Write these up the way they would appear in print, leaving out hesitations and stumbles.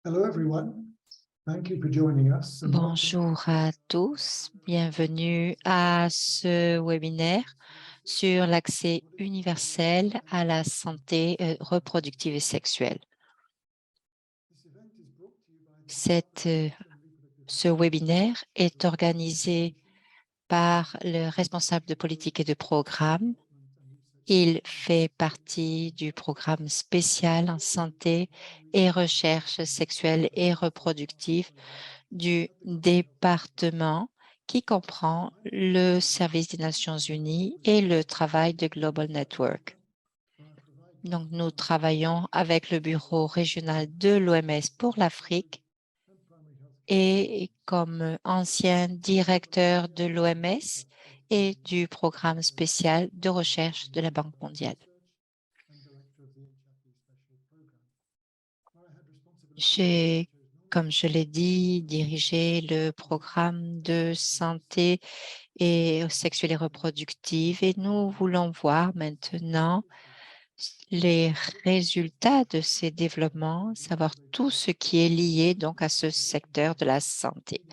Hello everyone. Thank you for joining us. Bonjour à tous, bienvenue à ce webinaire sur l'accès universel à la santé reproductive et sexuelle. Ce webinaire est organisé par le responsable de politique et de programme. Il fait partie du programme spécial en santé et recherche sexuelle et reproductive du département qui comprend le service des Nations Unies et le travail de Global Network. Donc, nous travaillons avec le bureau régional de l'OMS pour l'Afrique et comme ancien directeur de l'OMS et du programme spécial de recherche de la Banque mondiale. J'ai, comme je l'ai dit, dirigé le programme de santé et sexuelle et reproductive et nous voulons voir maintenant les résultats de ces développements, savoir tout ce qui est lié donc à ce secteur de la santé.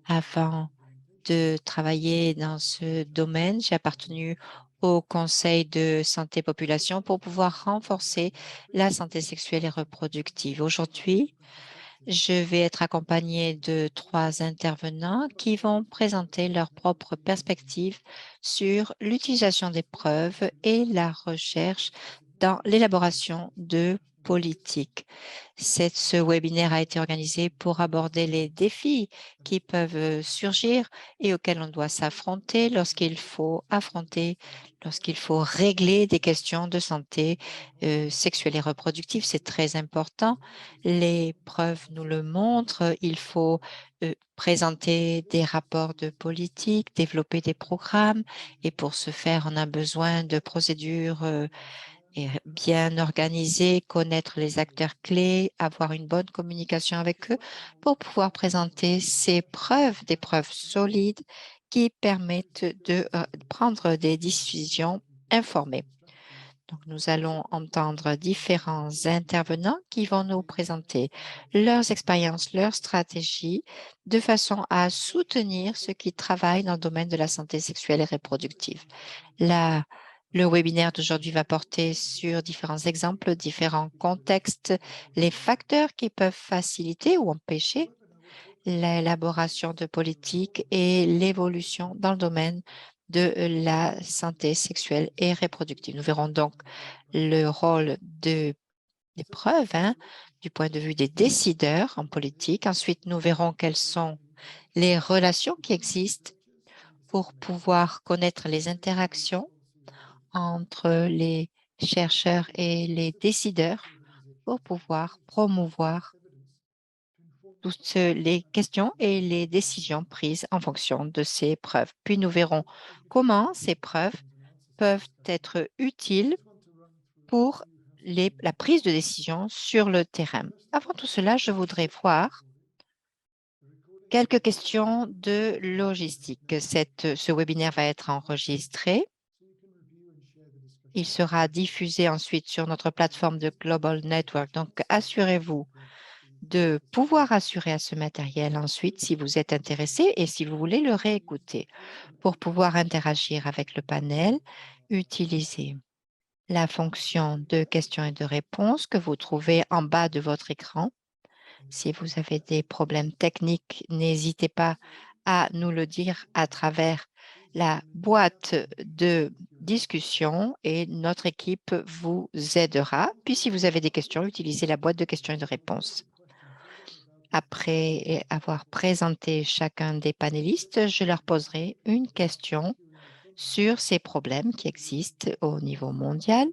Avant de travailler dans ce domaine, j'ai appartenu au Conseil de santé population pour pouvoir renforcer la santé sexuelle et reproductive. Aujourd'hui, je vais être accompagnée de 3 intervenants qui vont présenter leur propre perspective sur l'utilisation des preuves et la recherche dans l'élaboration de politiques. Ce webinaire a été organisé pour aborder les défis qui peuvent surgir et auxquels on doit s'affronter lorsqu'il faut régler des questions de santé sexuelle et reproductive. C'est très important. Les preuves nous le montrent. Il faut présenter des rapports de politique, développer des programmes et pour ce faire, on a besoin de procédures et bien organisées, connaître les acteurs clés, avoir une bonne communication avec eux pour pouvoir présenter ces preuves, des preuves solides qui permettent de prendre des décisions informées. Donc, nous allons entendre différents intervenants qui vont nous présenter leurs expériences, leurs stratégies, de façon à soutenir ceux qui travaillent dans le domaine de la santé sexuelle et reproductive. Le webinaire d'aujourd'hui va porter sur différents exemples, différents contextes, les facteurs qui peuvent faciliter ou empêcher l'élaboration de politiques et l'évolution dans le domaine de la santé sexuelle et reproductive. Nous verrons donc le rôle des preuves du point de vue des décideurs en politique. Ensuite, nous verrons quelles sont les relations qui existent pour pouvoir connaître les interactions entre les chercheurs et les décideurs pour pouvoir promouvoir toutes les questions et les décisions prises en fonction de ces preuves. Puis nous verrons comment ces preuves peuvent être utiles pour la prise de décision sur le terrain. Avant tout cela, je voudrais voir quelques questions de logistique. Ce webinaire va être enregistré. Il sera diffusé ensuite sur notre plateforme de Global Network. Donc, assurez-vous de pouvoir assurer à ce matériel ensuite si vous êtes intéressé et si vous voulez le réécouter. Pour pouvoir interagir avec le panel, utilisez la fonction de questions et de réponses que vous trouvez en bas de votre écran. Si vous avez des problèmes techniques, n'hésitez pas à nous le dire à travers la boîte de discussion et notre équipe vous aidera. Puis si vous avez des questions, utilisez la boîte de questions et de réponses. Après avoir présenté chacun des panélistes, je leur poserai une question sur ces problèmes qui existent au niveau mondial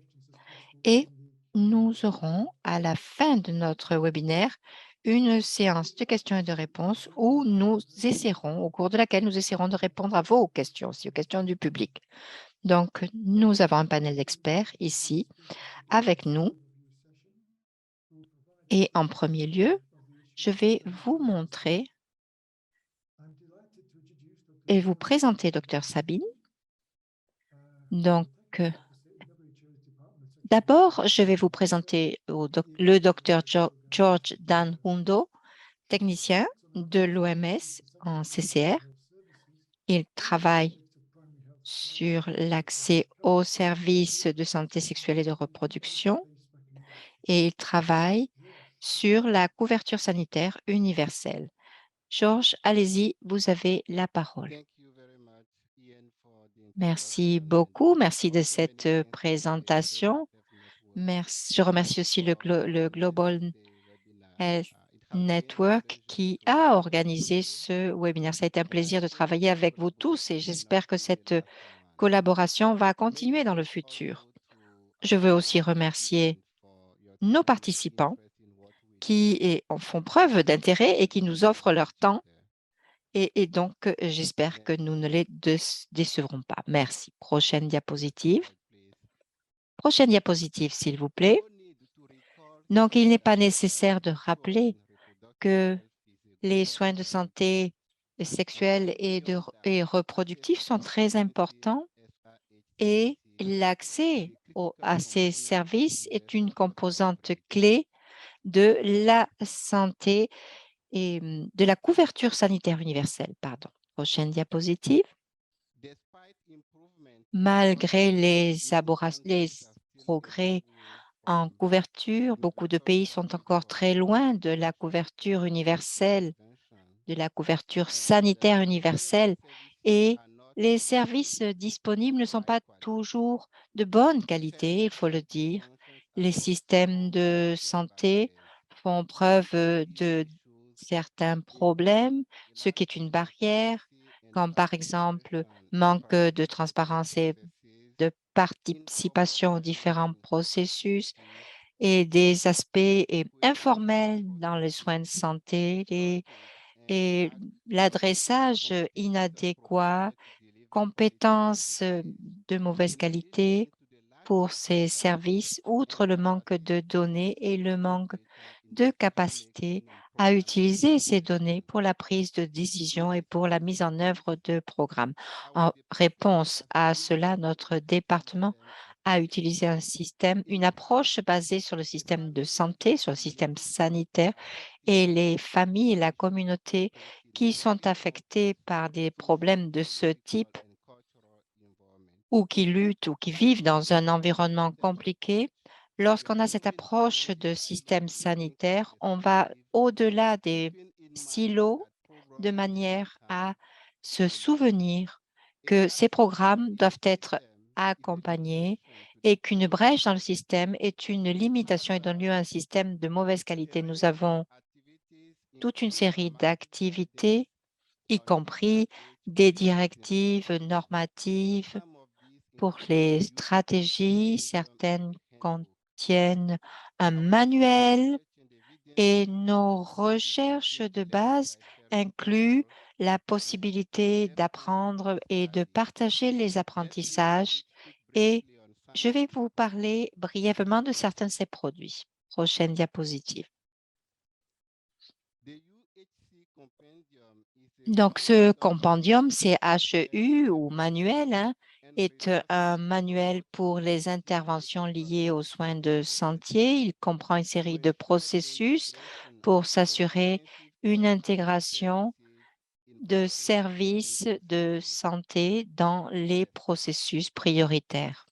et nous aurons à la fin de notre webinaire une séance de questions et de réponses où nous essaierons, au cours de laquelle nous essaierons de répondre à vos questions, aussi aux questions du public. Donc, nous avons un panel d'experts ici avec nous. Et en premier lieu, je vais vous montrer et vous présenter Dr Sabine. Donc, D'abord, je vais vous présenter le docteur George Dan Hundo, technicien de l'OMS en CCR. Il travaille sur l'accès aux services de santé sexuelle et de reproduction et il travaille sur la couverture sanitaire universelle. Georges, allez-y, vous avez la parole. Merci beaucoup, merci de cette présentation. Merci. Je remercie aussi le Global Health Network qui a organisé ce webinaire. Ça a été un plaisir de travailler avec vous tous et j'espère que cette collaboration va continuer dans le futur. Je veux aussi remercier nos participants qui en font preuve d'intérêt et qui nous offrent leur temps. Et donc, j'espère que nous ne les décevrons pas. Merci. Prochaine diapositive. Prochaine diapositive, s'il vous plaît. Donc, il n'est pas nécessaire de rappeler que les soins de santé sexuelle et reproductifs sont très importants et l'accès à ces services est une composante clé de la santé et de la couverture sanitaire universelle. Pardon. Prochaine diapositive. Malgré les progrès en couverture, beaucoup de pays sont encore très loin de la couverture universelle, de la couverture sanitaire universelle et les services disponibles ne sont pas toujours de bonne qualité, il faut le dire. Les systèmes de santé font preuve de certains problèmes, ce qui est une barrière, comme par exemple manque de transparence et de participation aux différents processus et des aspects informels dans les soins de santé et l'adressage inadéquat, compétences de mauvaise qualité pour ces services, outre le manque de données et le manque de capacité à utiliser ces données pour la prise de décision et pour la mise en œuvre de programmes. En réponse à cela, notre département a utilisé une approche basée sur le système de santé, sur le système sanitaire et les familles et la communauté qui sont affectées par des problèmes de ce type ou qui luttent ou qui vivent dans un environnement compliqué. Lorsqu'on a cette approche de système sanitaire, on va au-delà des silos de manière à se souvenir que ces programmes doivent être accompagnés et qu'une brèche dans le système est une limitation et donne lieu à un système de mauvaise qualité. Nous avons toute une série d'activités, y compris des directives normatives pour les stratégies. Certaines contiennent un manuel et nos recherches de base incluent la possibilité d'apprendre et de partager les apprentissages. Et je vais vous parler brièvement de certains de ces produits. Prochaine diapositive. Donc, ce compendium, c'est HEU ou manuel, hein, est un manuel pour les interventions liées aux soins de santé. Il comprend une série de processus pour s'assurer une intégration de services de santé dans les processus prioritaires.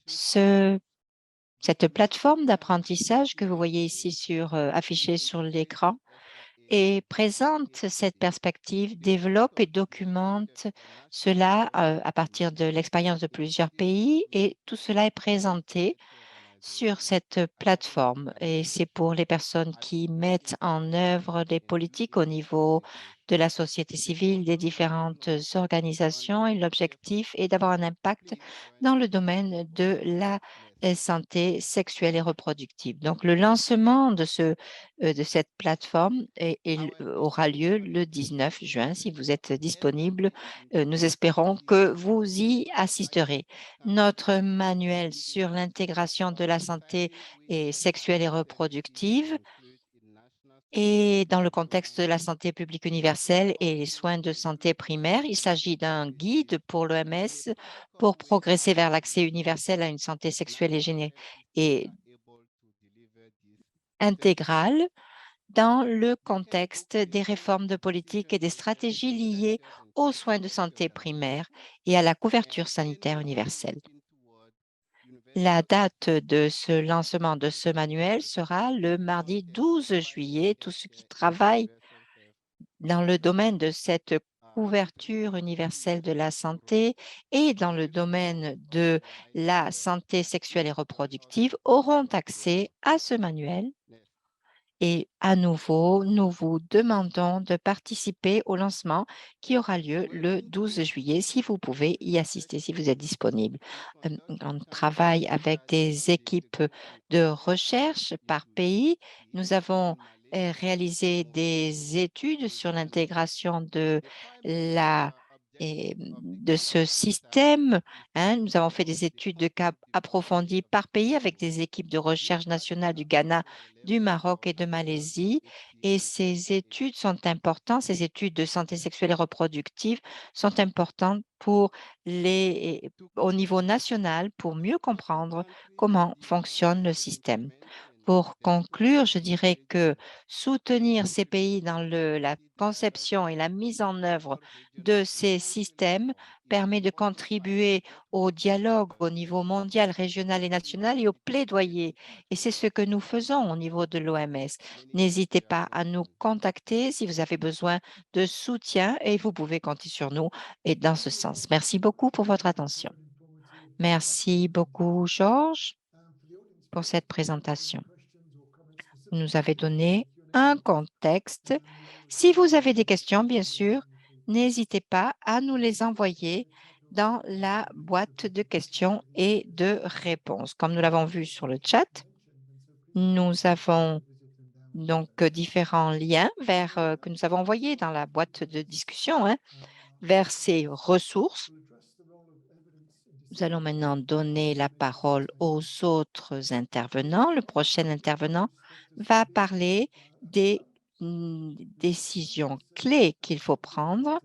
Cette plateforme d'apprentissage que vous voyez ici affichée sur l'écran et présente cette perspective, développe et documente cela à partir de l'expérience de plusieurs pays et tout cela est présenté sur cette plateforme et c'est pour les personnes qui mettent en œuvre des politiques au niveau de la société civile, des différentes organisations et l'objectif est d'avoir un impact dans le domaine de la santé sexuelle et reproductive. Donc, le lancement de cette plateforme aura lieu le 19 juin. Si vous êtes disponible, nous espérons que vous y assisterez. Notre manuel sur l'intégration de la santé sexuelle et reproductive Et dans le contexte de la santé publique universelle et les soins de santé primaire, il s'agit d'un guide pour l'OMS pour progresser vers l'accès universel à une santé sexuelle et intégrale dans le contexte des réformes de politique et des stratégies liées aux soins de santé primaire et à la couverture sanitaire universelle. La date de ce lancement de ce manuel sera le mardi 12 juillet. Tous ceux qui travaillent dans le domaine de cette couverture universelle de la santé et dans le domaine de la santé sexuelle et reproductive auront accès à ce manuel. Et à nouveau, nous vous demandons de participer au lancement qui aura lieu le 12 juillet, si vous pouvez y assister, si vous êtes disponible. On travaille avec des équipes de recherche par pays. Nous avons réalisé des études sur l'intégration de ce système. Nous avons fait des études de cas approfondies par pays avec des équipes de recherche nationales du Ghana, du Maroc et de Malaisie. Et ces études sont importantes, ces études de santé sexuelle et reproductive sont importantes au niveau national pour mieux comprendre comment fonctionne le système. Pour conclure, je dirais que soutenir ces pays dans la conception et la mise en œuvre de ces systèmes permet de contribuer au dialogue au niveau mondial, régional et national et au plaidoyer. Et c'est ce que nous faisons au niveau de l'OMS. N'hésitez pas à nous contacter si vous avez besoin de soutien et vous pouvez compter sur nous et dans ce sens. Merci beaucoup pour votre attention. Merci beaucoup, Georges, pour cette présentation. Vous nous avez donné un contexte. Si vous avez des questions, bien sûr, n'hésitez pas à nous les envoyer dans la boîte de questions et de réponses. Comme nous l'avons vu sur le chat, nous avons donc différents liens que nous avons envoyés dans la boîte de discussion vers ces ressources. Nous allons maintenant donner la parole aux autres intervenants. Le prochain intervenant va parler des décisions clés qu'il faut prendre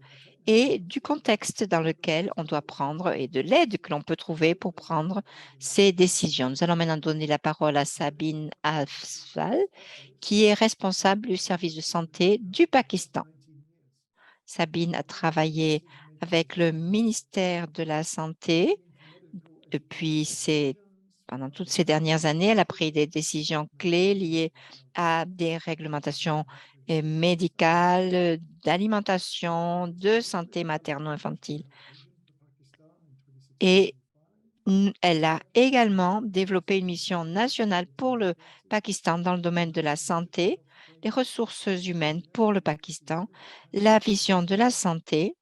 et du contexte dans lequel on doit prendre et de l'aide que l'on peut trouver pour prendre ces décisions. Nous allons maintenant donner la parole à Sabine Afzal, qui est responsable du service de santé du Pakistan. Sabine a travaillé avec le ministère de la Santé pendant toutes ces dernières années. Elle a pris des décisions clés liées à des réglementations médicales, d'alimentation, de santé materno-infantile. Et elle a également développé une mission nationale pour le Pakistan dans le domaine de la santé, les ressources humaines pour le Pakistan, la vision de la santé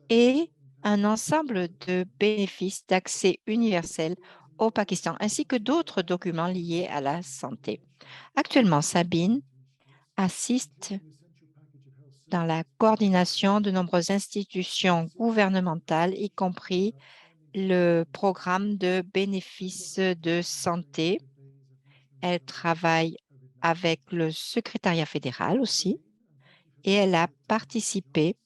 et un ensemble de bénéfices d'accès universel au Pakistan, ainsi que d'autres documents liés à la santé. Actuellement, Sabine assiste dans la coordination de nombreuses institutions gouvernementales, y compris le programme de bénéfices de santé. Elle travaille avec le secrétariat fédéral aussi et elle a participé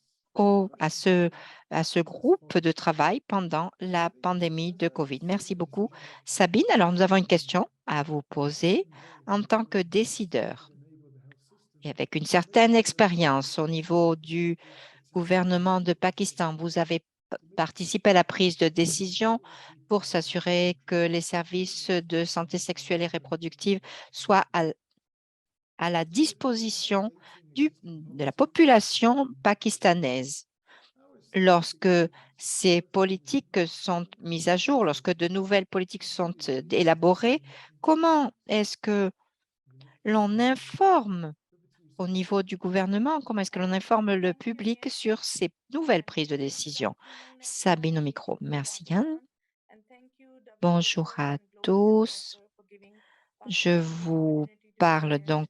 à ce groupe de travail pendant la pandémie de COVID. Merci beaucoup, Sabine. Alors, nous avons une question à vous poser en tant que décideur et avec une certaine expérience au niveau du gouvernement de Pakistan. Vous avez participé à la prise de décision pour s'assurer que les services de santé sexuelle et reproductive soient à la disposition de la population pakistanaise. Lorsque ces politiques sont mises à jour, lorsque de nouvelles politiques sont élaborées, comment est-ce que l'on informe au niveau du gouvernement, comment est-ce que l'on informe le public sur ces nouvelles prises de décision? Sabine au micro. Merci, Yann. Bonjour à tous. Je vous parle donc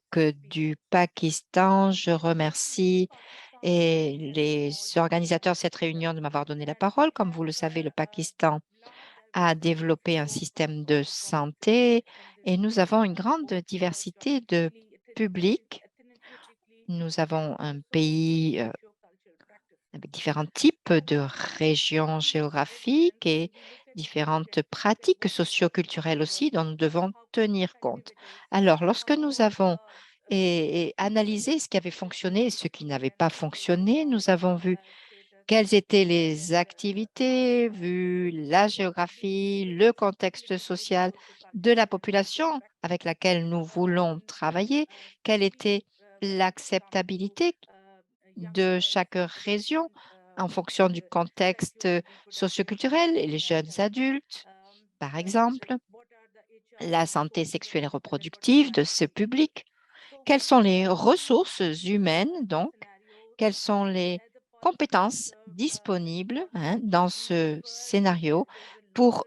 du Pakistan. Je remercie les organisateurs de cette réunion de m'avoir donné la parole. Comme vous le savez, le Pakistan a développé un système de santé et nous avons une grande diversité de publics Nous avons un pays avec différents types de régions géographiques et différentes pratiques socioculturelles aussi dont nous devons tenir compte. Alors, lorsque nous avons analysé ce qui avait fonctionné et ce qui n'avait pas fonctionné, nous avons vu quelles étaient les activités, vu la géographie, le contexte social de la population avec laquelle nous voulons travailler, quelle était l'acceptabilité de chaque région en fonction du contexte socioculturel et les jeunes adultes, par exemple, la santé sexuelle et reproductive de ce public, quelles sont les ressources humaines, donc, quelles sont les compétences disponibles dans ce scénario pour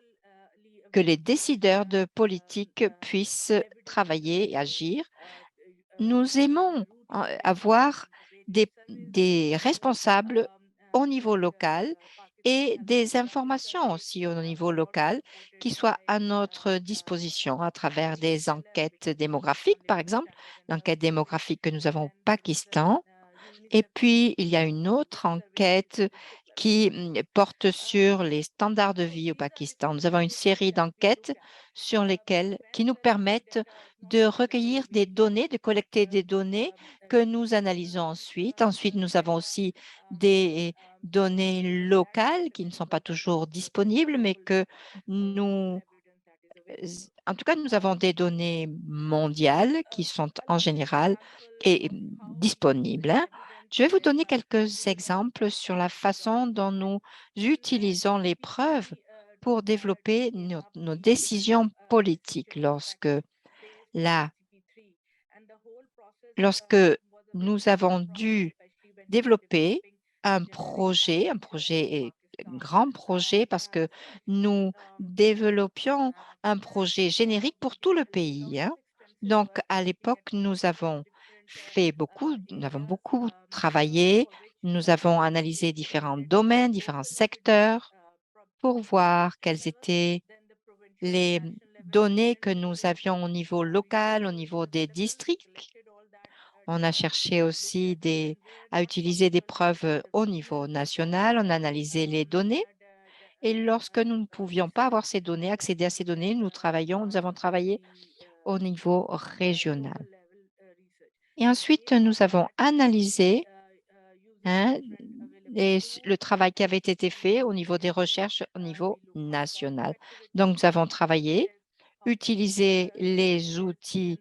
que les décideurs de politique puissent travailler et agir. Nous aimons avoir des responsables au niveau local et des informations aussi au niveau local qui soient à notre disposition à travers des enquêtes démographiques, par exemple, l'enquête démographique que nous avons au Pakistan. Et puis, il y a une autre enquête qui porte sur les standards de vie au Pakistan. Nous avons une série d'enquêtes sur lesquelles qui nous permettent de recueillir des données, de collecter des données que nous analysons ensuite. Ensuite, nous avons aussi des données locales qui ne sont pas toujours disponibles, mais que nous en tout cas, nous avons des données mondiales qui sont en général disponibles, hein. Je vais vous donner quelques exemples sur la façon dont nous utilisons les preuves pour développer nos décisions politiques la, lorsque nous avons dû développer un projet, un grand projet, parce que nous développions un projet générique pour tout le pays, hein. Donc, à l'époque, nous avons beaucoup travaillé, nous avons analysé différents domaines, différents secteurs pour voir quelles étaient les données que nous avions au niveau local, au niveau des districts. On a cherché aussi à utiliser des preuves au niveau national. On a analysé les données. Et lorsque nous ne pouvions pas avoir ces données, accéder à ces données, nous avons travaillé au niveau régional. Et ensuite, nous avons analysé hein, le travail qui avait été fait au niveau des recherches au niveau national. Donc, nous avons travaillé, utilisé les outils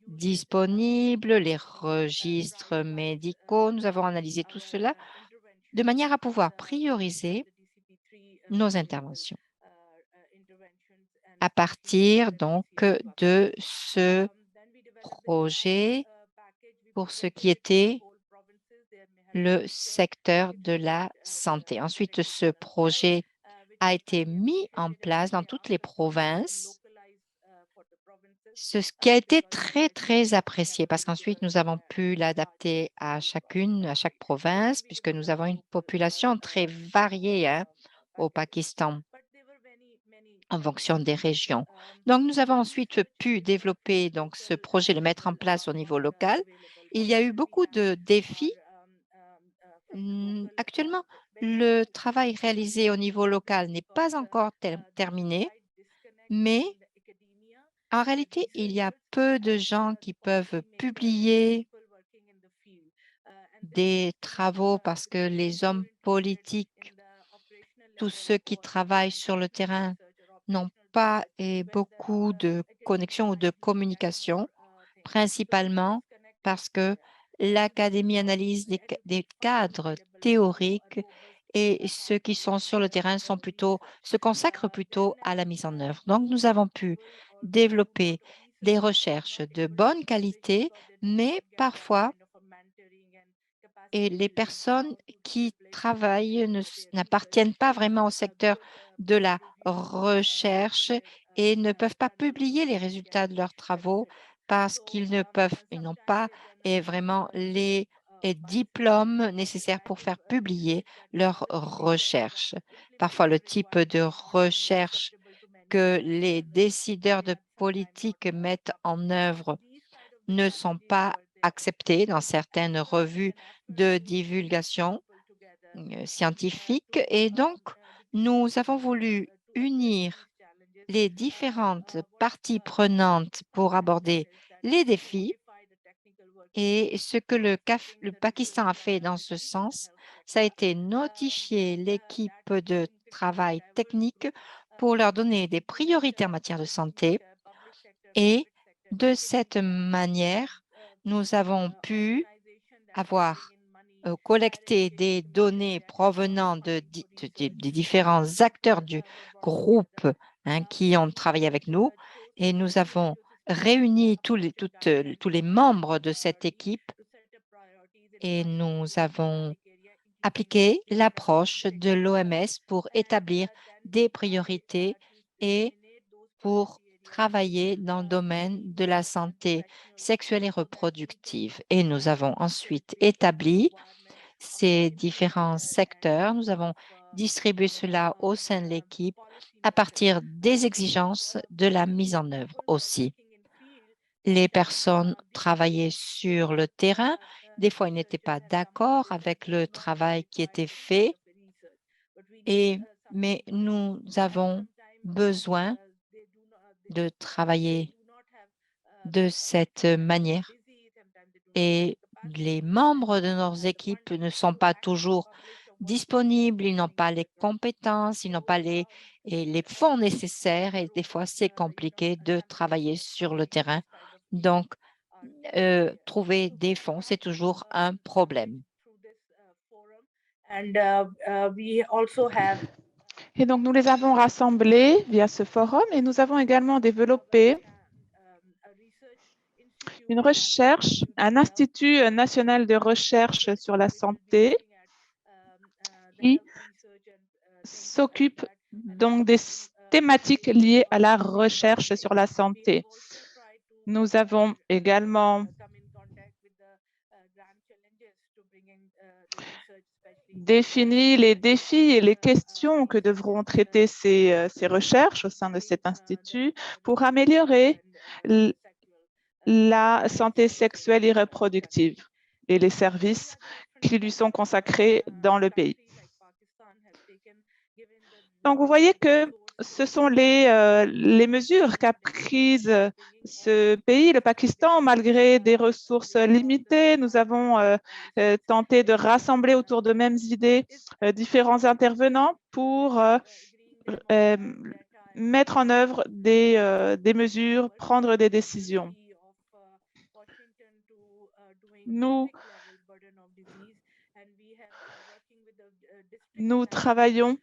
disponibles, les registres médicaux. Nous avons analysé tout cela de manière à pouvoir prioriser nos interventions à partir donc de ce projet pour ce qui était le secteur de la santé. Ensuite, ce projet a été mis en place dans toutes les provinces, ce qui a été très, très apprécié parce qu'ensuite, nous avons pu l'adapter à chaque province, puisque nous avons une population très variée au Pakistan en fonction des régions. Donc, nous avons ensuite pu développer donc, ce projet, le mettre en place au niveau local. Il y a eu beaucoup de défis. Actuellement, le travail réalisé au niveau local n'est pas encore terminé, mais en réalité, il y a peu de gens qui peuvent publier des travaux parce que les hommes politiques, tous ceux qui travaillent sur le terrain, n'ont pas beaucoup de connexion ou de communication, principalement parce que l'académie analyse des cadres théoriques et ceux qui sont sur le terrain se consacrent plutôt à la mise en œuvre. Donc, nous avons pu développer des recherches de bonne qualité, mais parfois, les personnes qui travaillent n'appartiennent pas vraiment au secteur de la recherche et ne peuvent pas publier les résultats de leurs travaux parce ils n'ont pas vraiment les diplômes nécessaires pour faire publier leurs recherches. Parfois, le type de recherche que les décideurs de politique mettent en œuvre ne sont pas accepté dans certaines revues de divulgation scientifique. Et donc, nous avons voulu unir les différentes parties prenantes pour aborder les défis. Et ce que le Pakistan a fait dans ce sens, ça a été notifier l'équipe de travail technique pour leur donner des priorités en matière de santé. Et de cette manière, nous avons pu avoir collecté des données provenant des différents acteurs du groupe qui ont travaillé avec nous, et nous avons réuni tous les membres de cette équipe et nous avons appliqué l'approche de l'OMS pour établir des priorités et pour travailler dans le domaine de la santé sexuelle et reproductive. Et nous avons ensuite établi ces différents secteurs. Nous avons distribué cela au sein de l'équipe à partir des exigences de la mise en œuvre aussi. Les personnes travaillaient sur le terrain. Des fois, ils n'étaient pas d'accord avec le travail qui était fait, mais nous avons besoin de travailler de cette manière. Et les membres de nos équipes ne sont pas toujours disponibles, ils n'ont pas les compétences, ils n'ont pas les fonds nécessaires et des fois, c'est compliqué de travailler sur le terrain. Donc, trouver des fonds, c'est toujours un problème. Et donc, nous les avons rassemblés via ce forum et nous avons également développé une recherche, un institut national de recherche sur la santé qui s'occupe donc des thématiques liées à la recherche sur la santé. Nous avons également défini les défis et les questions que devront traiter ces recherches au sein de cet institut pour améliorer la santé sexuelle et reproductive et les services qui lui sont consacrés dans le pays. Donc, vous voyez que ce sont les mesures qu'a prises ce pays, le Pakistan, malgré des ressources limitées. Nous avons tenté de rassembler autour de mêmes idées différents intervenants pour mettre en œuvre des mesures, prendre des décisions. Nous travaillons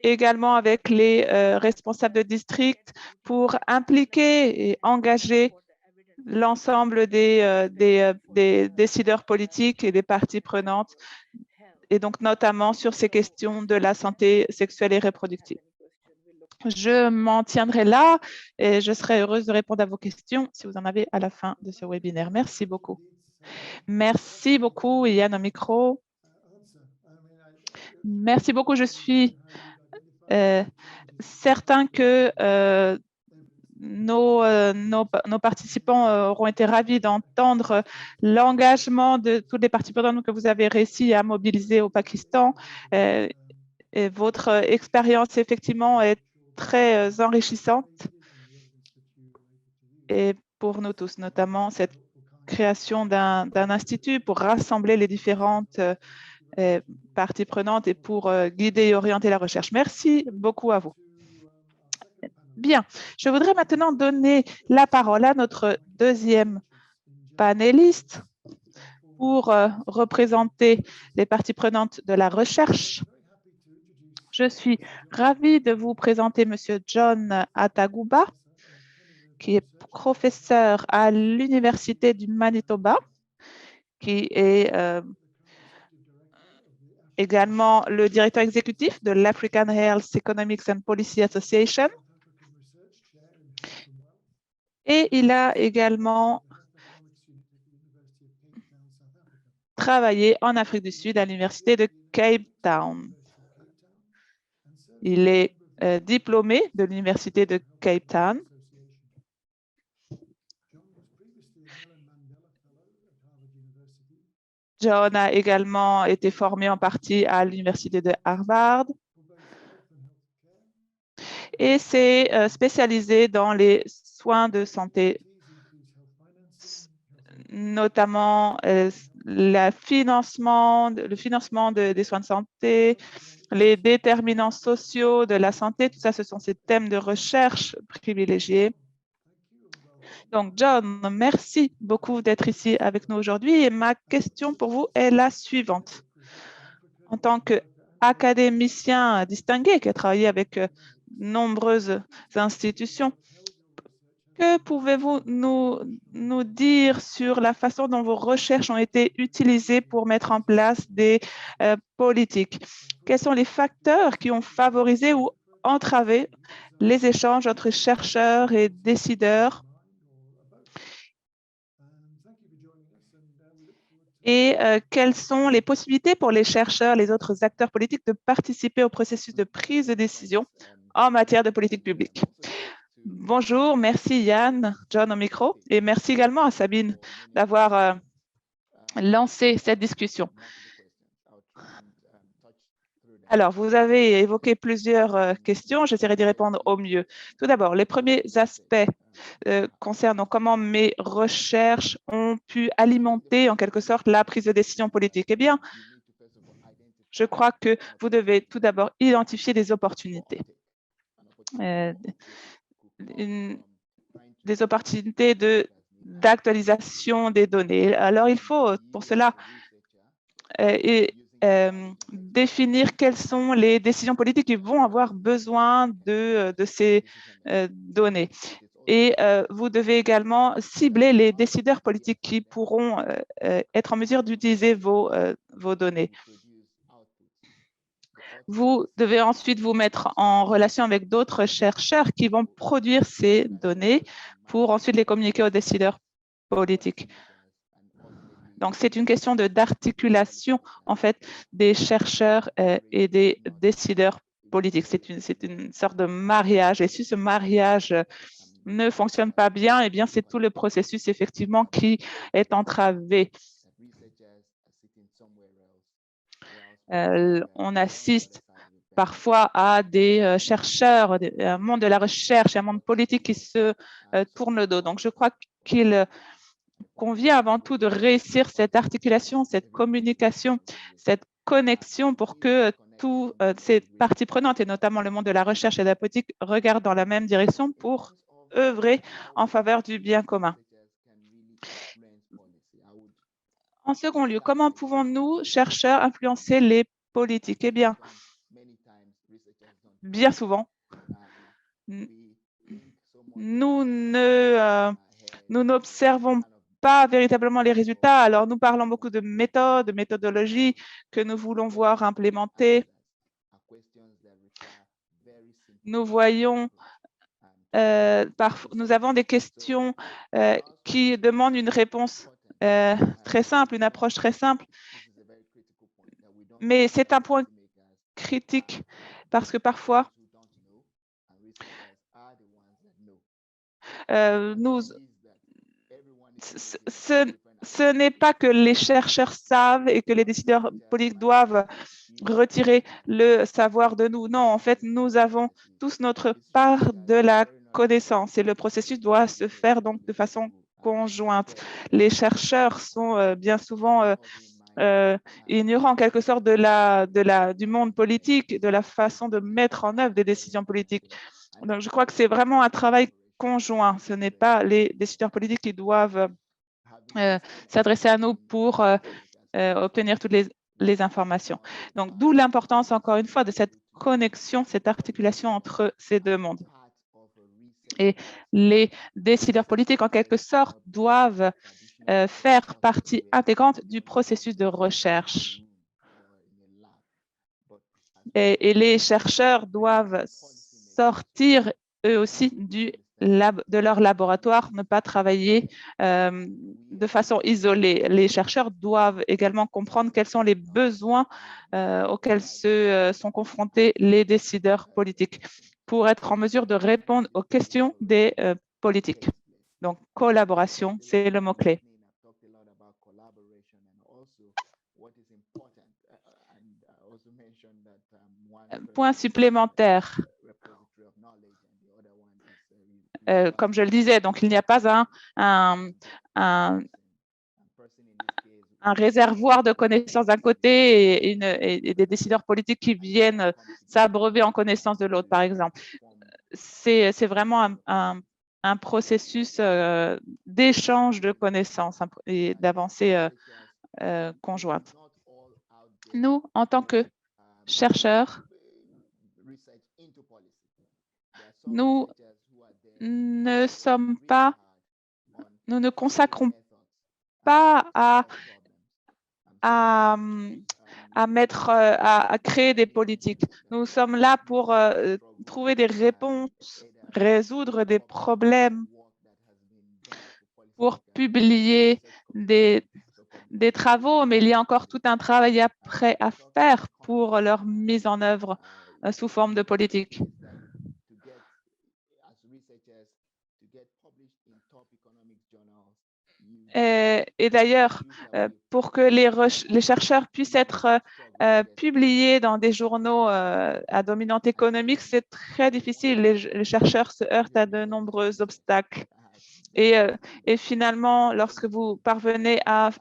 également avec les responsables de district pour impliquer et engager l'ensemble des décideurs politiques et des parties prenantes, et donc notamment sur ces questions de la santé sexuelle et reproductive. Je m'en tiendrai là et je serai heureuse de répondre à vos questions si vous en avez à la fin de ce webinaire. Merci beaucoup. Merci beaucoup, Yann, au micro. Merci beaucoup. Je suis certain que nos participants auront été ravis d'entendre l'engagement de toutes les parties prenantes que vous avez réussi à mobiliser au Pakistan. Et votre expérience, effectivement, est très enrichissante et pour nous tous, notamment cette création d'un institut pour rassembler les différentes parties prenantes et pour guider et orienter la recherche. Merci beaucoup à vous. Bien, je voudrais maintenant donner la parole à notre deuxième panéliste pour représenter les parties prenantes de la recherche. Je suis ravie de vous présenter M. John Atagouba, qui est professeur à l'Université du Manitoba, qui est également le directeur exécutif de l'African Health Economics and Policy Association. Et il a également travaillé en Afrique du Sud à l'Université de Cape Town. Il est diplômé de l'Université de Cape Town. John a également été formé en partie à l'Université de Harvard et s'est spécialisé dans les soins de santé, notamment le financement des soins de santé, les déterminants sociaux de la santé. Tout ça, ce sont ces thèmes de recherche privilégiés. Donc, John, merci beaucoup d'être ici avec nous aujourd'hui. Et ma question pour vous est la suivante. En tant qu'académicien distingué qui a travaillé avec nombreuses institutions, que pouvez-vous nous dire sur la façon dont vos recherches ont été utilisées pour mettre en place des politiques? Quels sont les facteurs qui ont favorisé ou entravé les échanges entre chercheurs et décideurs? Et quelles sont les possibilités pour les chercheurs, les autres acteurs politiques de participer au processus de prise de décision en matière de politique publique? Bonjour, merci Yann, John au micro, et merci également à Sabine d'avoir lancé cette discussion. Alors, vous avez évoqué plusieurs questions, j'essaierai d'y répondre au mieux. Tout d'abord, les premiers aspects concernant comment mes recherches ont pu alimenter en quelque sorte la prise de décision politique. Eh bien, je crois que vous devez tout d'abord identifier des opportunités. Des opportunités d'actualisation des données. Alors, il faut pour cela définir quelles sont les décisions politiques qui vont avoir besoin de ces données. Et vous devez également cibler les décideurs politiques qui pourront être en mesure d'utiliser vos données. Vous devez ensuite vous mettre en relation avec d'autres chercheurs qui vont produire ces données pour ensuite les communiquer aux décideurs politiques. Donc, c'est une question d'articulation, en fait, des chercheurs et des décideurs politiques. C'est une sorte de mariage. Et si ce mariage ne fonctionne pas bien, eh bien, c'est tout le processus, effectivement, qui est entravé. On assiste parfois à des chercheurs, un monde de la recherche, un monde politique qui se tourne le dos. Donc, je crois qu'il convient avant tout de réussir cette articulation, cette communication, cette connexion pour que toutes ces parties prenantes, et notamment le monde de la recherche et de la politique, regardent dans la même direction pour œuvrer en faveur du bien commun. En second lieu, comment pouvons-nous, chercheurs, influencer les politiques? Eh bien, bien souvent, nous n'observons pas véritablement les résultats. Alors, nous parlons beaucoup de méthodes, de méthodologies que nous voulons voir implémentées. Nous voyons, nous avons des questions qui demandent une réponse très simple, une approche très simple. Mais c'est un point critique parce que parfois, ce n'est pas que les chercheurs savent et que les décideurs politiques doivent retirer le savoir de nous. Non, en fait, nous avons tous notre part de la connaissance et le processus doit se faire donc de façon conjointe. Les chercheurs sont bien souvent ignorants en quelque sorte du monde politique, de la façon de mettre en œuvre des décisions politiques. Donc, je crois que c'est vraiment un travail conjoint. Ce n'est pas les décideurs politiques qui doivent s'adresser à nous pour obtenir toutes les informations. Donc, d'où l'importance, encore une fois, de cette connexion, cette articulation entre ces deux mondes. Et les décideurs politiques, en quelque sorte, doivent faire partie intégrante du processus de recherche. Et les chercheurs doivent sortir, eux aussi, de leur laboratoire, ne pas travailler de façon isolée. Les chercheurs doivent également comprendre quels sont les besoins auxquels sont confrontés les décideurs politiques pour être en mesure de répondre aux questions des politiques. Donc, collaboration, c'est le mot-clé. point supplémentaire. Comme je le disais, donc il n'y a pas un réservoir de connaissances d'un côté et des décideurs politiques qui viennent s'abreuver en connaissance de l'autre, par exemple. C'est vraiment un processus d'échange de connaissances et d'avancée conjointe. Nous, en tant que chercheurs, nous ne consacrons pas à créer des politiques. Nous sommes là pour trouver des réponses, résoudre des problèmes, pour publier des travaux, mais il y a encore tout un travail après à faire pour leur mise en œuvre sous forme de politique. Et d'ailleurs, pour que les chercheurs puissent être publiés dans des journaux à dominante économique, c'est très difficile. Les chercheurs se heurtent à de nombreux obstacles. Et finalement, lorsque vous parvenez à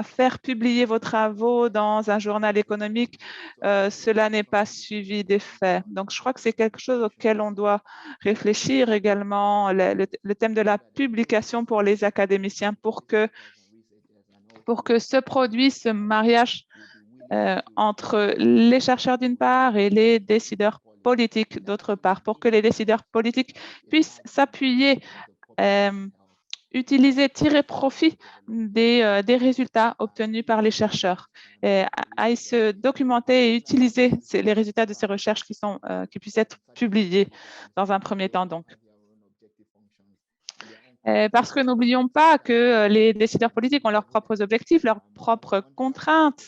faire publier vos travaux dans un journal économique, cela n'est pas suivi d'effet. Donc, je crois que c'est quelque chose auquel on doit réfléchir également, le thème de la publication pour les académiciens, pour que se produise ce mariage entre les chercheurs d'une part et les décideurs politiques d'autre part, pour que les décideurs politiques puissent s'appuyer utiliser, tirer profit des résultats obtenus par les chercheurs, à se documenter et utiliser les résultats de ces recherches qui puissent être publiés dans un premier temps. Donc, parce que n'oublions pas que les décideurs politiques ont leurs propres objectifs, leurs propres contraintes.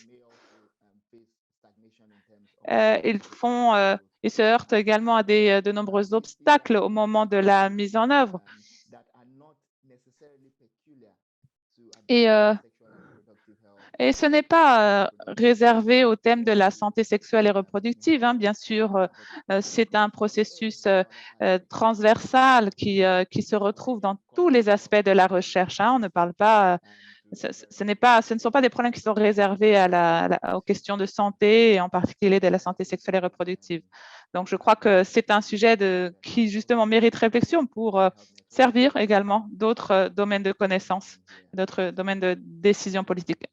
Ils se heurtent également à de nombreux obstacles au moment de la mise en œuvre. Et ce n'est pas réservé au thème de la santé sexuelle et reproductive. Bien sûr, c'est un processus transversal qui se retrouve dans tous les aspects de la recherche. On ne parle pas, ce ne sont pas des problèmes qui sont réservés aux questions de santé, et en particulier de la santé sexuelle et reproductive. Donc, je crois que c'est un sujet qui justement mérite réflexion pour servir également d'autres domaines de connaissances, d'autres domaines de décision politique.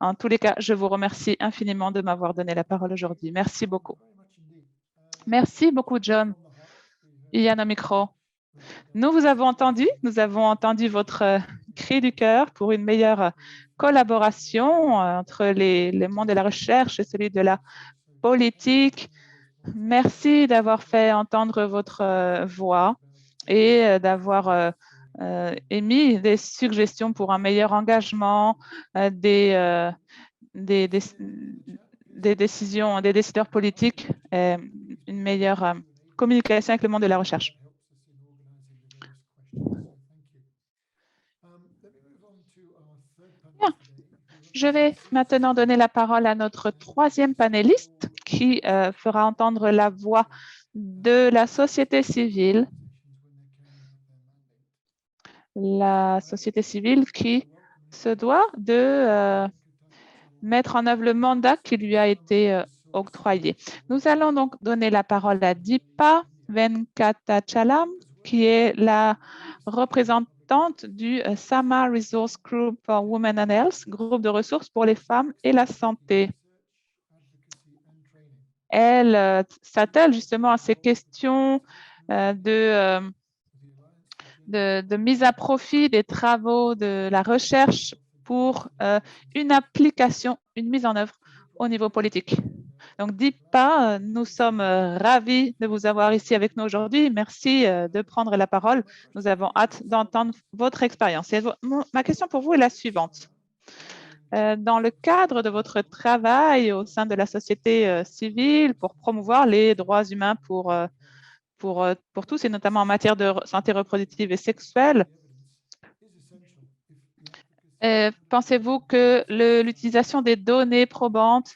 En tous les cas, je vous remercie infiniment de m'avoir donné la parole aujourd'hui. Merci beaucoup. Merci beaucoup, John. Il y a un micro. Nous vous avons entendu votre cri du cœur pour une meilleure collaboration entre le monde de la recherche et celui de la politique. Merci d'avoir fait entendre votre voix et d'avoir émis des suggestions pour un meilleur engagement des décideurs politiques et une meilleure communication avec le monde de la recherche. Bien. Je vais maintenant donner la parole à notre troisième panéliste qui fera entendre la voix de la société civile. La société civile qui se doit de mettre en œuvre le mandat qui lui a été octroyé. Nous allons donc donner la parole à Deepa Venkatachalam, qui est la représentante du Sama Resource Group for Women and Health, groupe de ressources pour les femmes et la santé. Elle s'attelle justement à ces questions de mise à profit des travaux de la recherche pour une application, une mise en œuvre au niveau politique. Donc, Deepa, nous sommes ravis de vous avoir ici avec nous aujourd'hui. Merci de prendre la parole. Nous avons hâte d'entendre votre expérience. Et ma question pour vous est la suivante. Dans le cadre de votre travail au sein de la société civile pour promouvoir les droits humains pour tous, et notamment en matière de santé reproductive et sexuelle, pensez-vous que l'utilisation des données probantes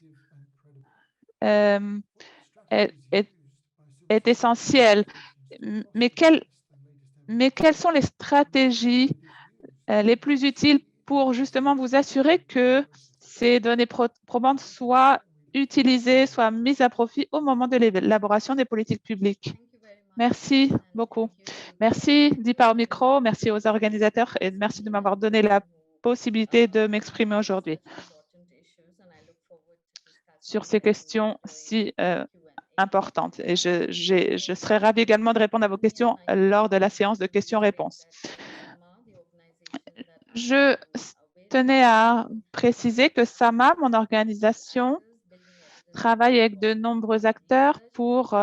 est essentiel. Mais quelles sont les stratégies les plus utiles pour justement vous assurer que ces données probantes soient utilisées, soient mises à profit au moment de l'élaboration des politiques publiques? Merci beaucoup. Merci, dit par micro. Merci aux organisateurs et merci de m'avoir donné la possibilité de m'exprimer aujourd'hui sur ces questions si importantes. Et je serai ravie également de répondre à vos questions lors de la séance de questions-réponses. Je tenais à préciser que SAMA, mon organisation, travaille avec de nombreux acteurs pour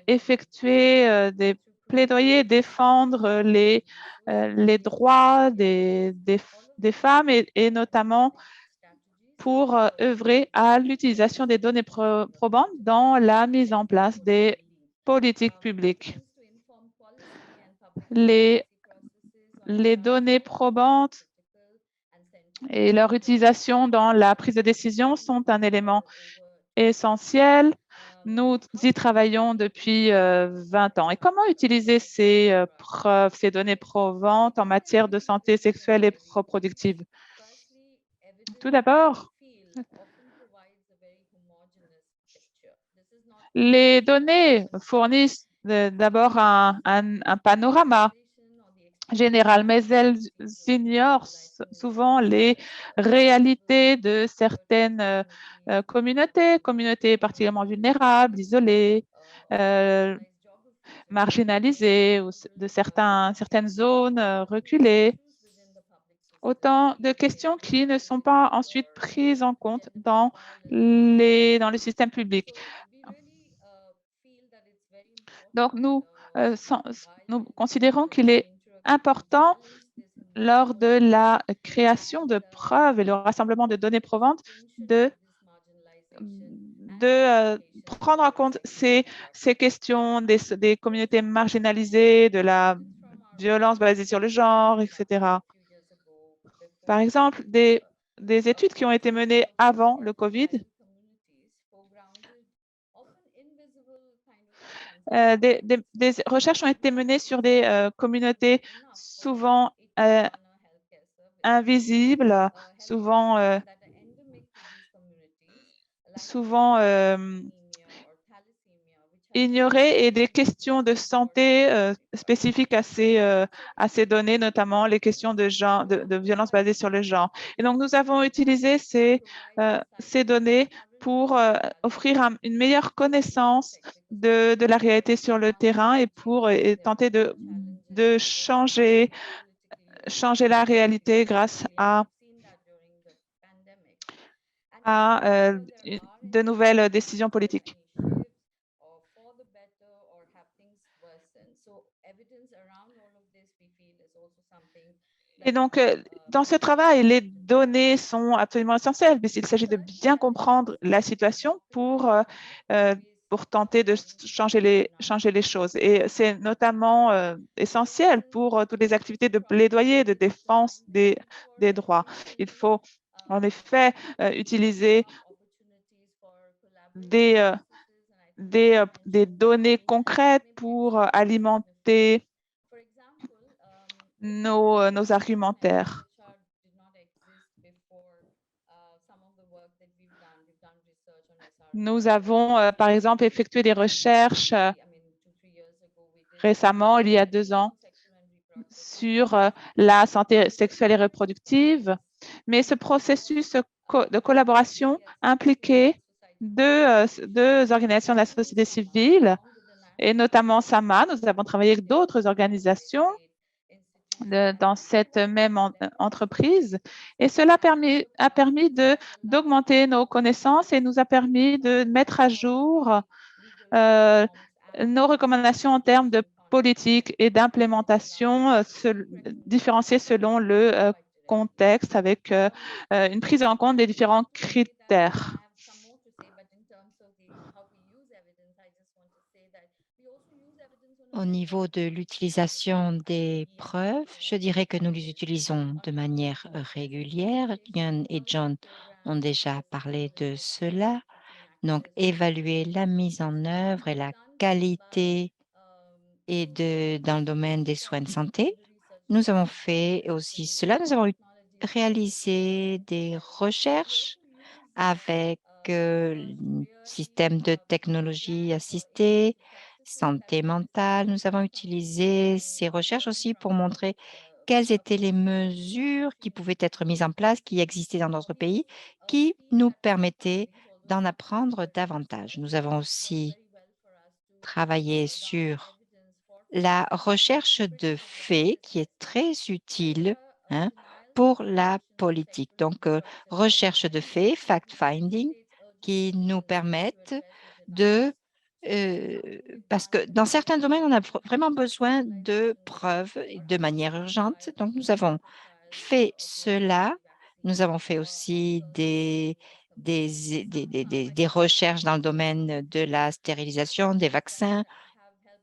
effectuer des plaidoyers, défendre les droits des femmes et notamment pour œuvrer à l'utilisation des données probantes dans la mise en place des politiques publiques. Les données probantes et leur utilisation dans la prise de décision sont un élément essentiel. Nous y travaillons depuis 20 ans. Et comment utiliser ces preuves, ces données probantes en matière de santé sexuelle et reproductive? Tout d'abord, les données fournissent d'abord un panorama général, mais elles ignorent souvent les réalités de certaines communautés particulièrement vulnérables, isolées, marginalisées, ou de certaines zones reculées. Autant de questions qui ne sont pas ensuite prises en compte dans le système public. Donc, nous considérons qu'il est important lors de la création de preuves et le rassemblement de données probantes de prendre en compte ces questions des communautés marginalisées, de la violence basée sur le genre, etc. Par exemple, des études qui ont été menées avant le COVID, des recherches ont été menées sur des communautés souvent invisibles, souvent ignorées, et des questions de santé spécifiques à ces données, notamment les questions de genre, de violence basée sur le genre. Et donc, nous avons utilisé ces données pour offrir une meilleure connaissance de la réalité sur le terrain et pour tenter de changer la réalité grâce à de nouvelles décisions politiques. Et donc, dans ce travail, les données sont absolument essentielles, mais il s'agit de bien comprendre la situation pour tenter de changer les choses. Et c'est notamment essentiel pour toutes les activités de plaidoyer, de défense des droits. Il faut en effet utiliser des données concrètes pour alimenter nos argumentaires. Nous avons, par exemple, effectué des recherches récemment, il y a 2 ans, sur la santé sexuelle et reproductive, mais ce processus de collaboration impliquait deux organisations de la société civile, et notamment SAMA. Nous avons travaillé avec d'autres organisations dans cette même entreprise, et cela a permis d'augmenter nos connaissances et nous a permis de mettre à jour nos recommandations en termes de politique et d'implémentation différenciées selon le contexte, avec une prise en compte des différents critères. Au niveau de l'utilisation des preuves, je dirais que nous les utilisons de manière régulière. Yann et John ont déjà parlé de cela. Donc, évaluer la mise en œuvre et la qualité dans le domaine des soins de santé. Nous avons fait aussi cela. Nous avons réalisé des recherches avec le système de technologie assistée, santé mentale. Nous avons utilisé ces recherches aussi pour montrer quelles étaient les mesures qui pouvaient être mises en place, qui existaient dans notre pays, qui nous permettaient d'en apprendre davantage. Nous avons aussi travaillé sur la recherche de faits qui est très utile, hein, pour la politique. Donc, recherche de faits, fact-finding, qui nous permettent de euh, parce que dans certains domaines, on a vraiment besoin de preuves de manière urgente. Donc, nous avons fait cela. Nous avons fait aussi des recherches dans le domaine de la stérilisation, des vaccins,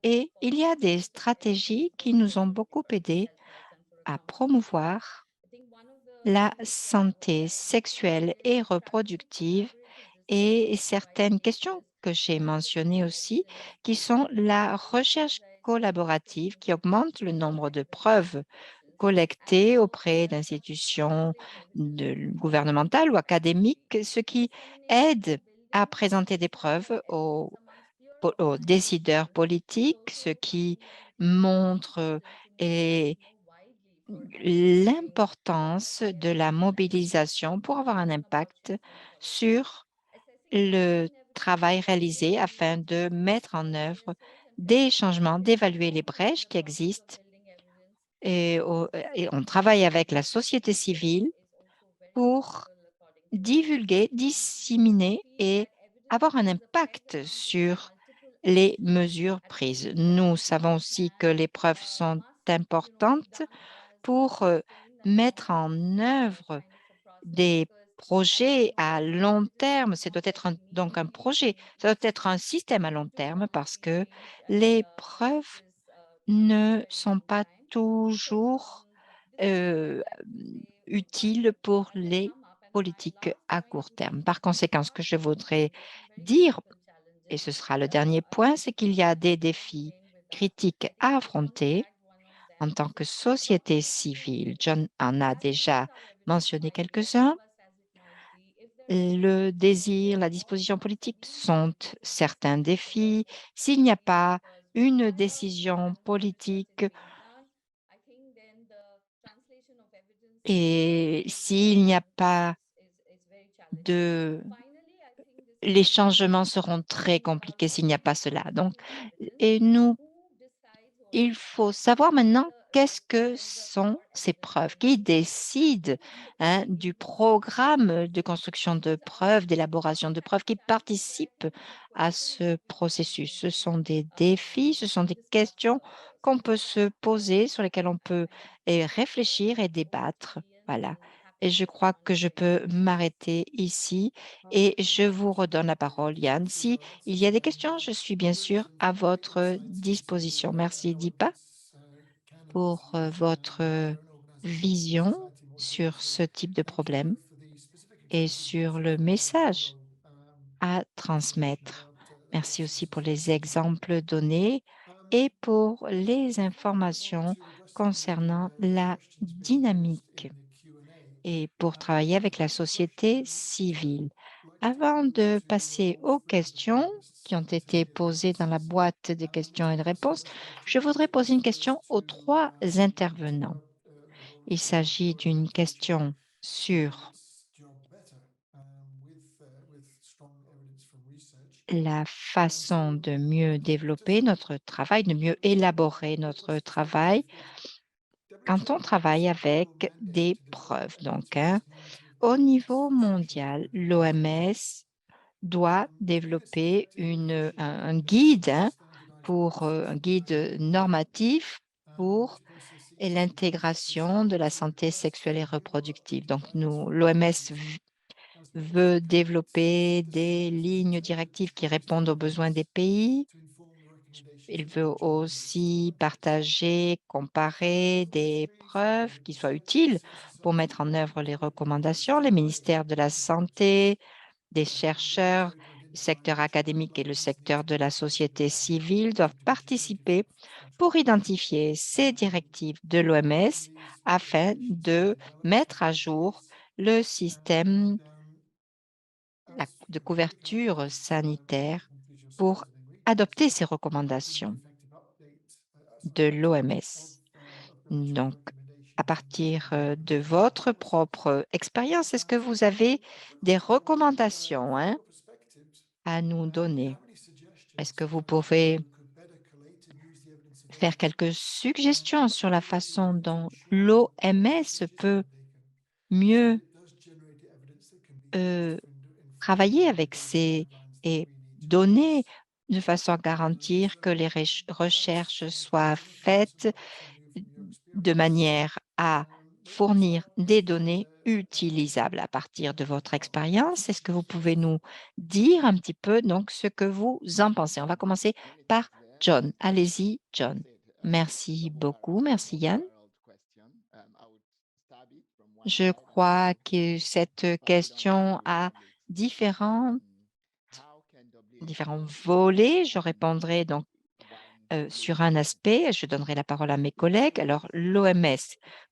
et il y a des stratégies qui nous ont beaucoup aidés à promouvoir la santé sexuelle et reproductive et certaines questions que j'ai mentionnées aussi, qui sont la recherche collaborative qui augmente le nombre de preuves collectées auprès d'institutions gouvernementales ou académiques, ce qui aide à présenter des preuves aux décideurs politiques, ce qui montre et l'importance de la mobilisation pour avoir un impact sur le travail réalisé afin de mettre en œuvre des changements, d'évaluer les brèches qui existent et on travaille avec la société civile pour divulguer, disséminer et avoir un impact sur les mesures prises. Nous savons aussi que les preuves sont importantes pour mettre en œuvre des projets à long terme. Ça doit être donc un projet, ça doit être un système à long terme parce que les preuves ne sont pas toujours utiles pour les politiques à court terme. Par conséquent, ce que je voudrais dire, et ce sera le dernier point, c'est qu'il y a des défis critiques à affronter en tant que société civile. John en a déjà mentionné quelques-uns. Le désir, la disposition politique sont certains défis. S'il n'y a pas une décision politique et s'il n'y a pas de... Les changements seront très compliqués s'il n'y a pas cela. Donc, et nous il faut savoir maintenant qu'est-ce que sont ces preuves, qui décide du programme de construction de preuves, d'élaboration de preuves, qui participe à ce processus. Ce sont des défis, ce sont des questions qu'on peut se poser, sur lesquelles on peut réfléchir et débattre. Voilà. Et je crois que je peux m'arrêter ici et je vous redonne la parole, Yann. Si il y a des questions, je suis bien sûr à votre disposition. Merci, Deepa, pour votre vision sur ce type de problème et sur le message à transmettre. Merci aussi pour les exemples donnés et pour les informations concernant la dynamique et pour travailler avec la société civile. Avant de passer aux questions qui ont été posées dans la boîte de questions et de réponses, je voudrais poser une question aux trois intervenants. Il s'agit d'une question sur la façon de mieux développer notre travail, de mieux élaborer notre travail quand on travaille avec des preuves. Donc, au niveau mondial, l'OMS doit développer un guide pour un guide normatif pour l'intégration de la santé sexuelle et reproductive. Donc, l'OMS veut développer des lignes directives qui répondent aux besoins des pays. Il veut aussi partager, comparer des preuves qui soient utiles pour mettre en œuvre les recommandations. Les ministères de la Santé, des chercheurs secteur académique et le secteur de la société civile doivent participer pour identifier ces directives de l'OMS afin de mettre à jour le système de couverture sanitaire pour adopter ces recommandations de l'OMS. Donc, à partir de votre propre expérience, est-ce que vous avez des recommandations à nous donner? Est-ce que vous pouvez faire quelques suggestions sur la façon dont l'OMS peut mieux travailler avec ces données de façon à garantir que les recherches soient faites de manière à fournir des données utilisables à partir de votre expérience? Est-ce que vous pouvez nous dire un petit peu donc ce que vous en pensez? On va commencer par John. Allez-y, John. Merci beaucoup. Merci, Yann. Je crois que cette question a différents volets. Je répondrai donc sur un aspect. Je donnerai la parole à mes collègues. Alors, l'OMS.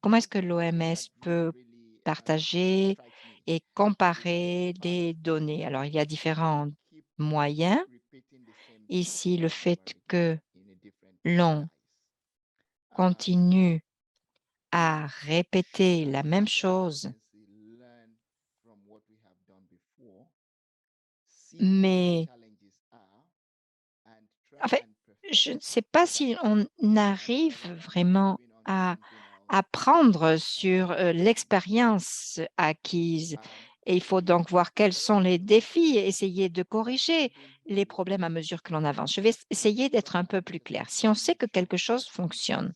Comment est-ce que l'OMS peut partager et comparer des données? Alors, il y a différents moyens. Ici, le fait que l'on continue à répéter la même chose, mais en fait, je ne sais pas si on arrive vraiment à apprendre sur l'expérience acquise. Et il faut donc voir quels sont les défis et essayer de corriger les problèmes à mesure que l'on avance. Je vais essayer d'être un peu plus clair. Si on sait que quelque chose fonctionne,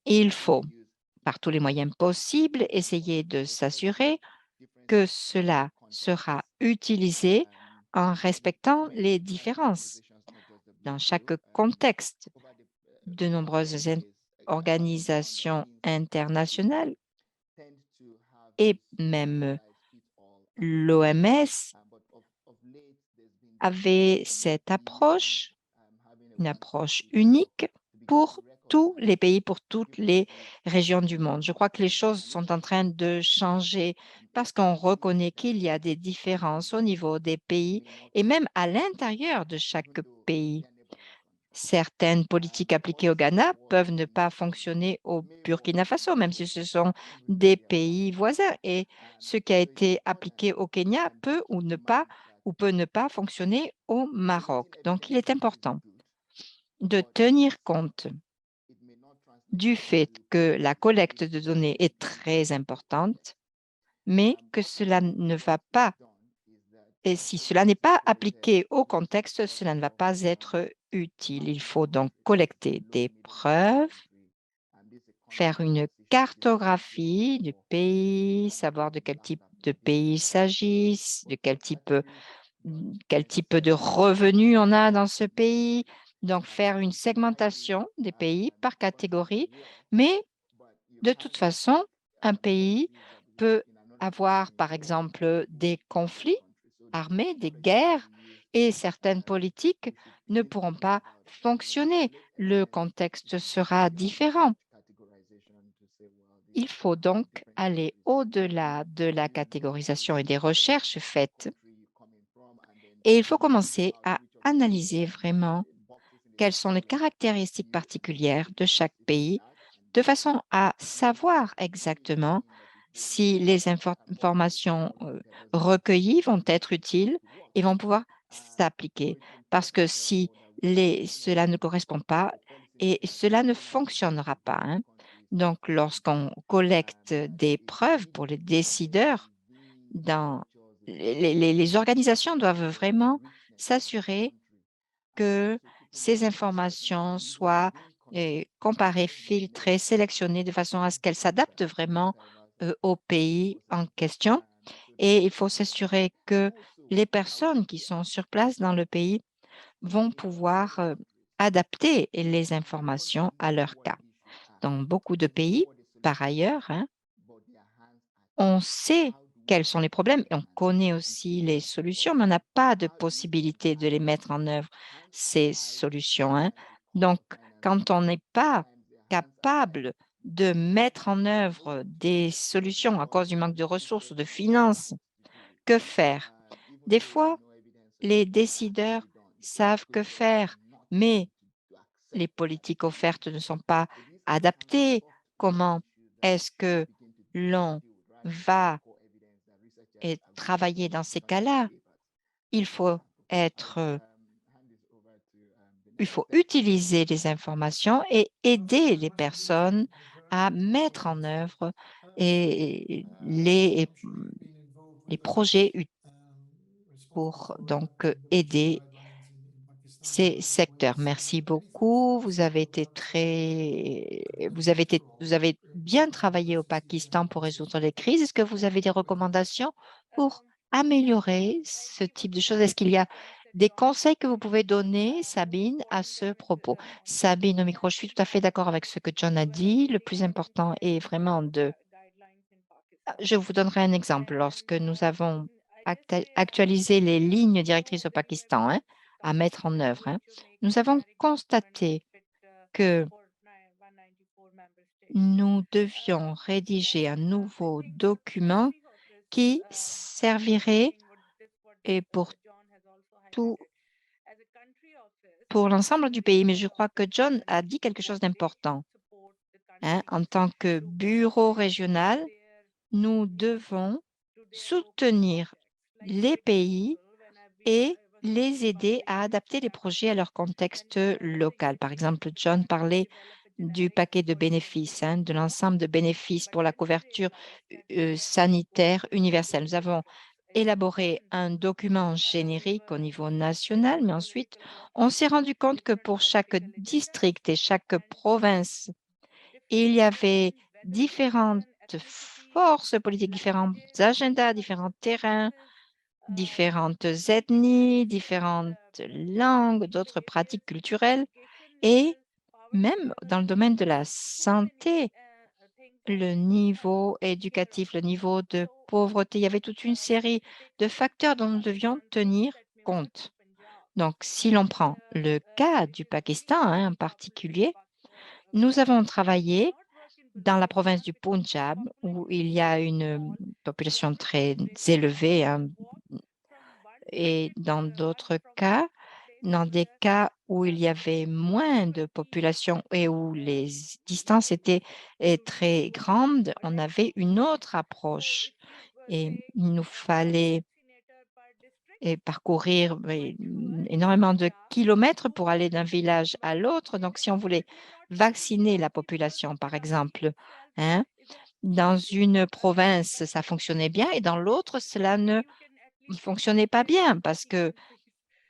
il faut, par tous les moyens possibles, essayer de s'assurer que cela sera utilisé en respectant les différences dans chaque contexte. De nombreuses organisations internationales et même l'OMS avait cette approche, une approche unique pour tous les pays, pour toutes les régions du monde. Je crois que les choses sont en train de changer parce qu'on reconnaît qu'il y a des différences au niveau des pays et même à l'intérieur de chaque pays. Certaines politiques appliquées au Ghana peuvent ne pas fonctionner au Burkina Faso, même si ce sont des pays voisins. Et ce qui a été appliqué au Kenya peut ou peut ne pas fonctionner au Maroc. Donc, il est important de tenir compte du fait que la collecte de données est très importante, mais que cela ne va pas, et si cela n'est pas appliqué au contexte, cela ne va pas être utile. Il faut donc collecter des preuves, faire une cartographie du pays, savoir de quel type de pays il s'agit, de quel type de revenus on a dans ce pays. Donc, faire une segmentation des pays par catégorie. Mais de toute façon, un pays peut avoir, par exemple, des conflits armés, des guerres, et certaines politiques ne pourront pas fonctionner. Le contexte sera différent. Il faut donc aller au-delà de la catégorisation et des recherches faites. Et il faut commencer à analyser vraiment quelles sont les caractéristiques particulières de chaque pays, de façon à savoir exactement si les informations recueillies vont être utiles et vont pouvoir s'appliquer. Parce que si cela ne correspond pas, et cela ne fonctionnera pas. Donc, lorsqu'on collecte des preuves pour les décideurs, les organisations doivent vraiment s'assurer que ces informations soient comparées, filtrées, sélectionnées de façon à ce qu'elles s'adaptent vraiment au pays en question. Et il faut s'assurer que les personnes qui sont sur place dans le pays vont pouvoir adapter les informations à leur cas. Dans beaucoup de pays, par ailleurs, on sait quels sont les problèmes et on connaît aussi les solutions, mais on n'a pas de possibilité de les mettre en œuvre, ces solutions, hein. Donc, quand on n'est pas capable de mettre en œuvre des solutions à cause du manque de ressources ou de finances, que faire? Des fois, les décideurs savent que faire, mais les politiques offertes ne sont pas adaptées. Comment est-ce que l'on va travailler dans ces cas-là? Il faut être, il faut utiliser les informations et aider les personnes à mettre en œuvre les projets pour donc aider ces secteurs. Merci beaucoup. Vous avez bien travaillé au Pakistan pour résoudre les crises. Est-ce que vous avez des recommandations pour améliorer ce type de choses? Est-ce qu'il y a des conseils que vous pouvez donner, Sabine, à ce propos? Sabine, au micro, je suis tout à fait d'accord avec ce que John a dit. Le plus important est vraiment je vous donnerai un exemple. Lorsque nous avons actualisé les lignes directrices au Pakistan, hein, à mettre en œuvre, hein, nous avons constaté que nous devions rédiger un nouveau document qui servirait et tout, pour l'ensemble du pays. Mais je crois que John a dit quelque chose d'important, hein. En tant que bureau régional, nous devons soutenir les pays et les aider à adapter les projets à leur contexte local. Par exemple, John parlait du paquet de bénéfices, hein, de l'ensemble de bénéfices pour la couverture sanitaire universelle. Nous avons élaboré un document générique au niveau national, mais ensuite, on s'est rendu compte que pour chaque district et chaque province, il y avait différentes forces politiques, différents agendas, différents terrains, différentes ethnies, différentes langues, d'autres pratiques culturelles et même dans le domaine de la santé, le niveau éducatif, le niveau de pauvreté, il y avait toute une série de facteurs dont nous devions tenir compte. Donc, si l'on prend le cas du Pakistan, hein, en particulier, nous avons travaillé dans la province du Punjab, où il y a une population très élevée, hein, et dans des cas où il y avait moins de population et où les distances étaient très grandes, on avait une autre approche et il nous fallait parcourir énormément de kilomètres pour aller d'un village à l'autre. Donc, si on voulait vacciner la population, par exemple, hein, dans une province, ça fonctionnait bien et dans l'autre, cela ne fonctionnait pas bien parce que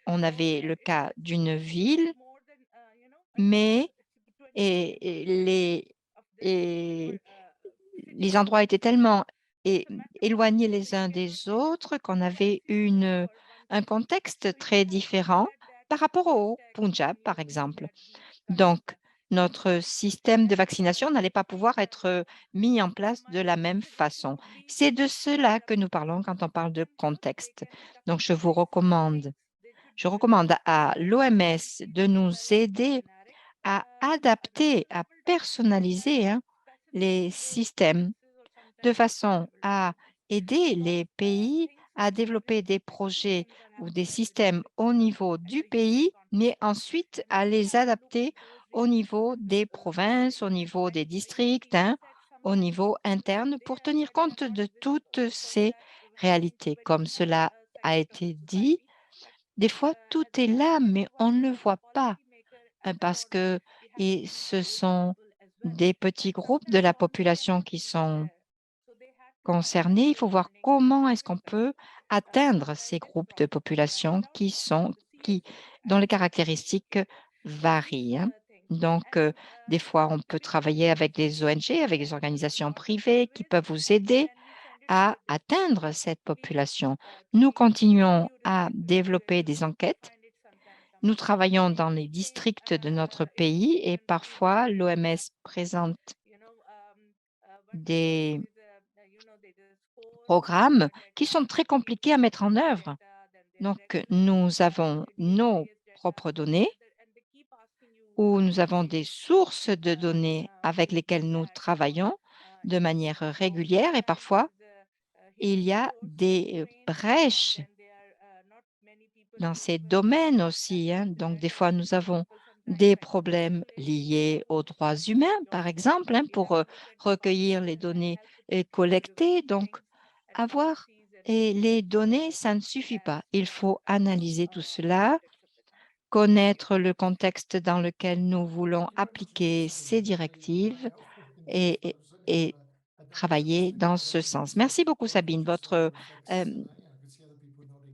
on avait le cas d'une ville, mais et et les endroits étaient tellement éloignés les uns des autres qu'on avait un contexte très différent par rapport au Punjab, par exemple. Donc, notre système de vaccination n'allait pas pouvoir être mis en place de la même façon. C'est de cela que nous parlons quand on parle de contexte. Donc, je recommande à l'OMS de nous aider à adapter, à personnaliser, hein, les systèmes de façon à aider les pays à développer des projets ou des systèmes au niveau du pays, mais ensuite à les adapter au niveau des provinces, au niveau des districts, hein, au niveau interne pour tenir compte de toutes ces réalités. Comme cela a été dit, des fois, tout est là, mais on ne le voit pas parce que ce sont des petits groupes de la population qui sont concernés. Il faut voir comment est-ce qu'on peut atteindre ces groupes de population qui, dont les caractéristiques varient, hein. Donc, des fois, on peut travailler avec des ONG, avec des organisations privées qui peuvent vous aider à atteindre cette population. Nous continuons à développer des enquêtes. Nous travaillons dans les districts de notre pays et parfois l'OMS présente des programmes qui sont très compliqués à mettre en œuvre. Donc, nous avons nos propres données où nous avons des sources de données avec lesquelles nous travaillons de manière régulière et parfois, il y a des brèches dans ces domaines aussi, hein. Donc, des fois, nous avons des problèmes liés aux droits humains, par exemple, hein, pour recueillir les données collectées. Donc, avoir les données, ça ne suffit pas. Il faut analyser tout cela, connaître le contexte dans lequel nous voulons appliquer ces directives et travailler dans ce sens. Merci beaucoup, Sabine.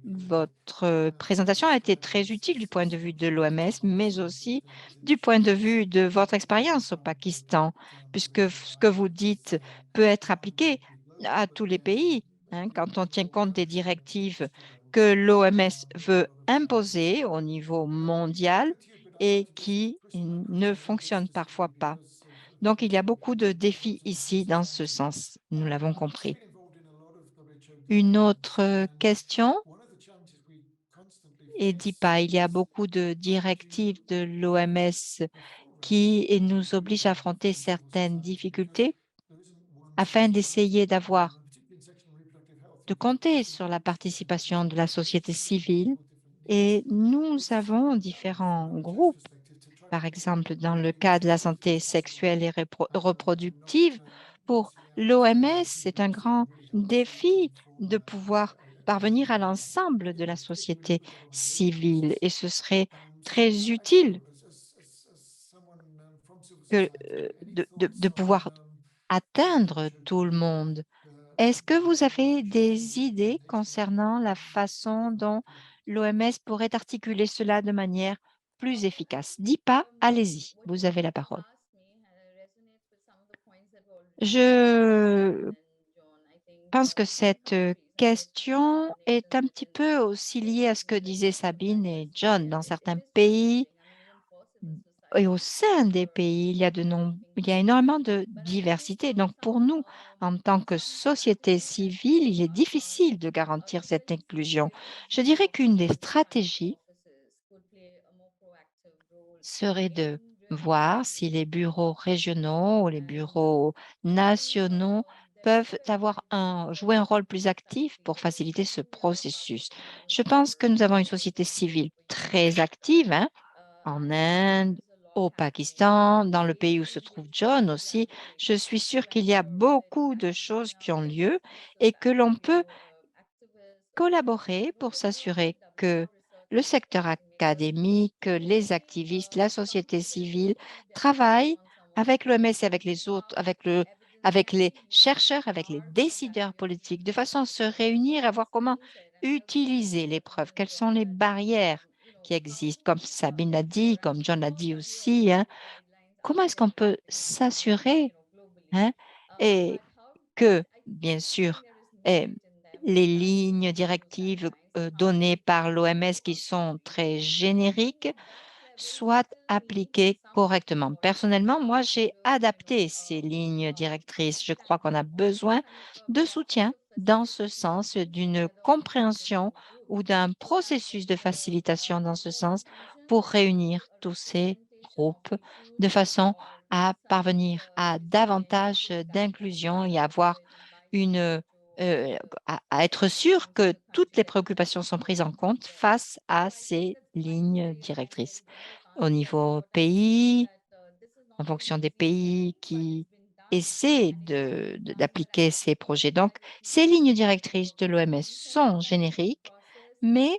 Votre présentation a été très utile du point de vue de l'OMS, mais aussi du point de vue de votre expérience au Pakistan, puisque ce que vous dites peut être appliqué à tous les pays, hein, quand on tient compte des directives que l'OMS veut imposer au niveau mondial et qui ne fonctionnent parfois pas. Donc, il y a beaucoup de défis ici dans ce sens. Nous l'avons compris. Une autre question? Et DIPA, il y a beaucoup de directives de l'OMS qui nous obligent à affronter certaines difficultés afin d'essayer de compter sur la participation de la société civile. Et nous avons différents groupes. Par exemple, dans le cas de la santé sexuelle et reproductive, pour l'OMS, c'est un grand défi de pouvoir parvenir à l'ensemble de la société civile et ce serait très utile de pouvoir atteindre tout le monde. Est-ce que vous avez des idées concernant la façon dont l'OMS pourrait articuler cela de manière plus efficace? Dis pas, allez-y, vous avez la parole. Je pense que cette question est un petit peu aussi liée à ce que disaient Sabine et John. Dans certains pays et au sein des pays, il y a énormément de diversité. Donc, pour nous, en tant que société civile, il est difficile de garantir cette inclusion. Je dirais qu'une des stratégies serait de voir si les bureaux régionaux ou les bureaux nationaux peuvent jouer un rôle plus actif pour faciliter ce processus. Je pense que nous avons une société civile très active, hein, en Inde, au Pakistan, dans le pays où se trouve John aussi. Je suis sûre qu'il y a beaucoup de choses qui ont lieu et que l'on peut collaborer pour s'assurer que le secteur académique, les activistes, la société civile travaillent avec l'OMS et avec les autres, avec les chercheurs, avec les décideurs politiques, de façon à se réunir, à voir comment utiliser les preuves, quelles sont les barrières qui existent, comme Sabine l'a dit, comme John l'a dit aussi, hein. Comment est-ce qu'on peut s'assurer, hein, et que, bien sûr, eh, les lignes directives données par l'OMS qui sont très génériques soient appliquées correctement. Personnellement, moi, j'ai adapté ces lignes directrices. Je crois qu'on a besoin de soutien dans ce sens, d'une compréhension ou d'un processus de facilitation dans ce sens pour réunir tous ces groupes de façon à parvenir à davantage d'inclusion et avoir une, à être sûr que toutes les préoccupations sont prises en compte face à ces lignes directrices. Au niveau pays, en fonction des pays qui essaient d'appliquer ces projets. Donc, ces lignes directrices de l'OMS sont génériques, mais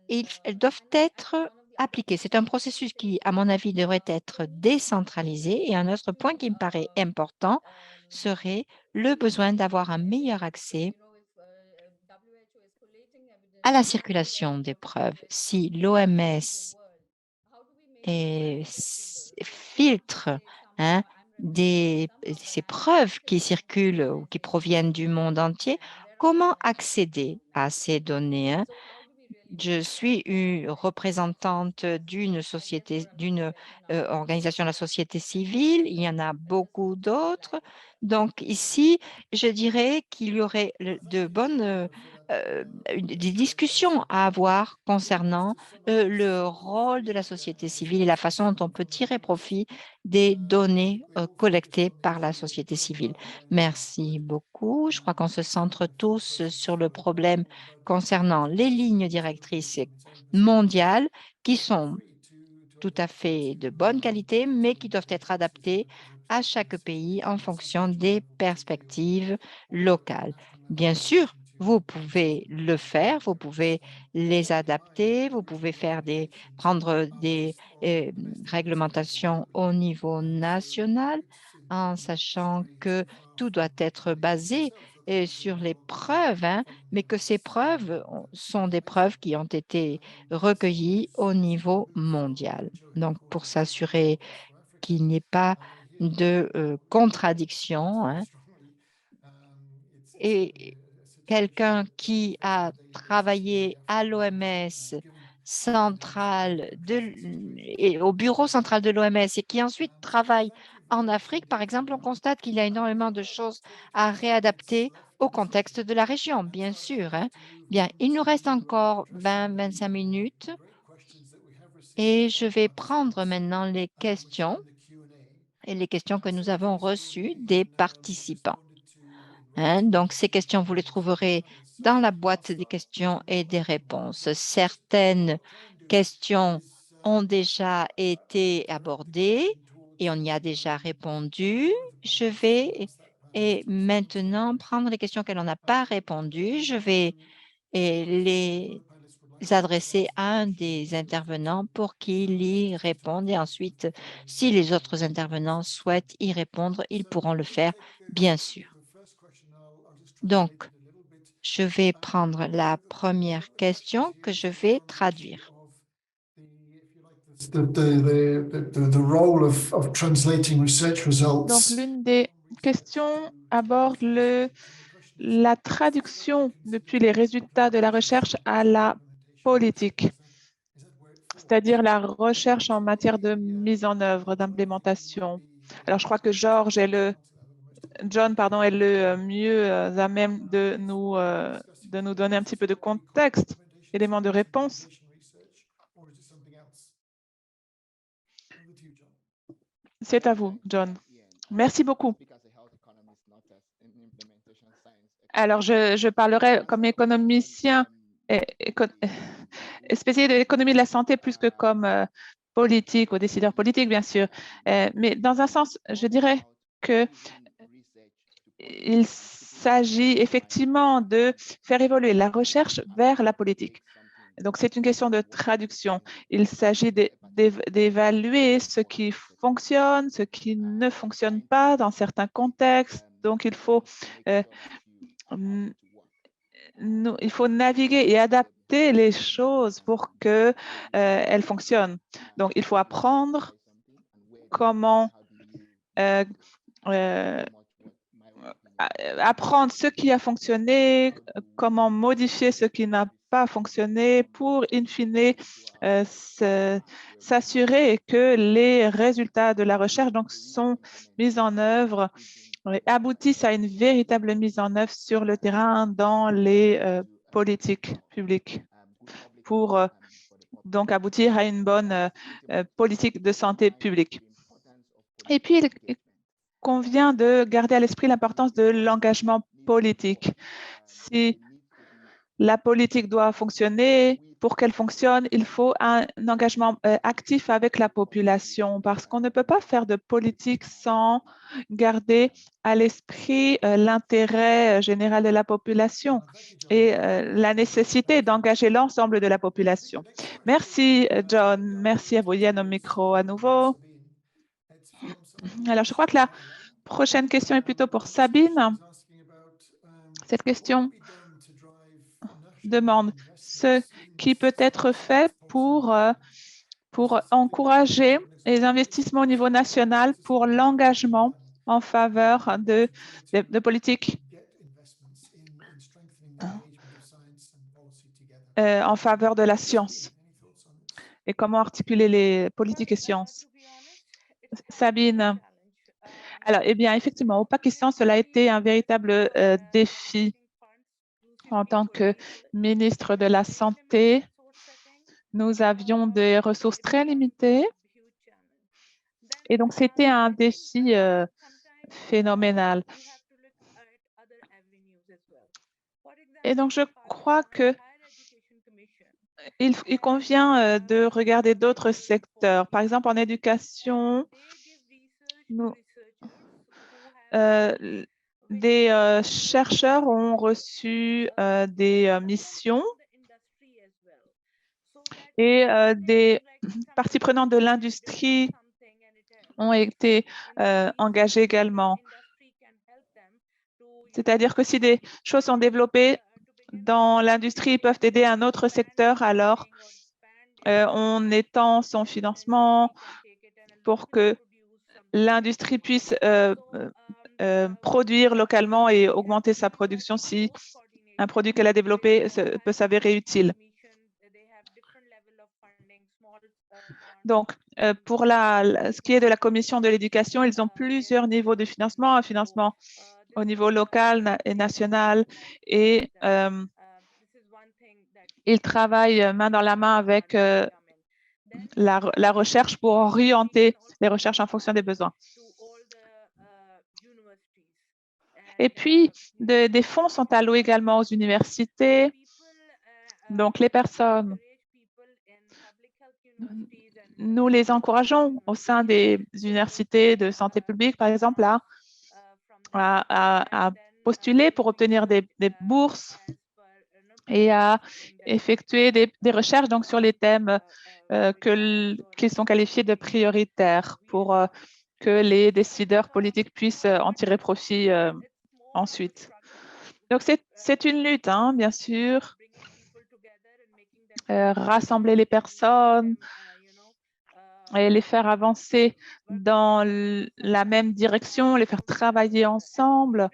elles doivent être appliquées. C'est un processus qui, à mon avis, devrait être décentralisé. Et un autre point qui me paraît important serait le besoin d'avoir un meilleur accès à la circulation des preuves. Si l'OMS filtre, hein, ces preuves qui circulent ou qui proviennent du monde entier, comment accéder à ces données, hein? Je suis une représentante d'une société, d'une organisation de la société civile. Il y en a beaucoup d'autres. Donc ici, je dirais qu'il y aurait de bonnes des discussions à avoir concernant le rôle de la société civile et la façon dont on peut tirer profit des données collectées par la société civile. Merci beaucoup. Je crois qu'on se centre tous sur le problème concernant les lignes directrices mondiales qui sont tout à fait de bonne qualité, mais qui doivent être adaptées à chaque pays en fonction des perspectives locales. Bien sûr, vous pouvez le faire, vous pouvez les adapter, vous pouvez prendre des réglementations au niveau national en sachant que tout doit être basé sur les preuves, hein, mais que ces preuves sont des preuves qui ont été recueillies au niveau mondial. Donc, pour s'assurer qu'il n'y ait pas de contradiction, hein, et quelqu'un qui a travaillé à l'OMS et au bureau central de l'OMS et qui ensuite travaille en Afrique, par exemple, on constate qu'il y a énormément de choses à réadapter au contexte de la région, bien sûr, hein. Bien, il nous reste encore 20-25 minutes et je vais prendre maintenant les questions que nous avons reçues des participants. Hein. Donc, ces questions, vous les trouverez dans la boîte des questions et des réponses. Certaines questions ont déjà été abordées et on y a déjà répondu. Je vais maintenant prendre les questions qu'elle n'a pas répondu. Je vais les adresser à un des intervenants pour qu'il y réponde. Et ensuite, si les autres intervenants souhaitent y répondre, ils pourront le faire, bien sûr. Donc, je vais prendre la première question que je vais traduire. Donc, l'une des questions aborde la traduction depuis les résultats de la recherche à la politique, c'est-à-dire la recherche en matière de mise en œuvre, d'implémentation. Alors, je crois que John est le mieux à même de nous donner un petit peu de contexte, éléments de réponse. C'est à vous, John. Merci beaucoup. Alors, je parlerai comme économicien spécialiste de l'économie de la santé plus que comme politique ou décideur politique, bien sûr. Mais dans un sens, je dirais que il s'agit effectivement de faire évoluer la recherche vers la politique. Donc, c'est une question de traduction. Il s'agit d'évaluer ce qui fonctionne, ce qui ne fonctionne pas dans certains contextes. Donc, il faut naviguer et adapter les choses pour qu'elles fonctionnent. Donc, il faut apprendre comment apprendre ce qui a fonctionné, comment modifier ce qui n'a pas fonctionné pour, in fine, s'assurer que les résultats de la recherche donc, sont mis en œuvre et aboutissent à une véritable mise en œuvre sur le terrain dans les politiques publiques pour donc aboutir à une bonne politique de santé publique. Et puis, il convient de garder à l'esprit l'importance de l'engagement politique. Si la politique doit fonctionner, pour qu'elle fonctionne, il faut un engagement actif avec la population parce qu'on ne peut pas faire de politique sans garder à l'esprit l'intérêt général de la population et la nécessité d'engager l'ensemble de la population. Merci, John. Merci à vous. Yann au micro à nouveau. Alors, je crois que la prochaine question est plutôt pour Sabine. Cette question demande ce qui peut être fait pour encourager les investissements au niveau national pour l'engagement en faveur de politiques en faveur de la science et comment articuler les politiques et sciences. Sabine. Alors, eh bien, effectivement, au Pakistan, cela a été un véritable défi. En tant que ministre de la Santé, nous avions des ressources très limitées. Et donc, c'était un défi phénoménal. Et donc, je crois que il convient de regarder d'autres secteurs. Par exemple, en éducation, des chercheurs ont reçu des missions et des parties prenantes de l'industrie ont été engagées également. C'est-à-dire que si des choses sont développées dans l'industrie, ils peuvent aider un autre secteur, alors on étend son financement pour que l'industrie puisse produire localement et augmenter sa production si un produit qu'elle a développé peut s'avérer utile. Donc, pour ce qui est de la commission de l'éducation, ils ont plusieurs niveaux de financement, un financement au niveau local et national, et ils travaillent main dans la main avec la recherche pour orienter les recherches en fonction des besoins. Et puis, des fonds sont alloués également aux universités. Donc, les personnes, nous les encourageons au sein des universités de santé publique, par exemple, à postuler pour obtenir des bourses et à effectuer des recherches donc, sur les thèmes qui sont qualifiés de prioritaires pour que les décideurs politiques puissent en tirer profit ensuite. Donc, c'est une lutte, hein, bien sûr. Rassembler les personnes et les faire avancer dans la même direction, les faire travailler ensemble.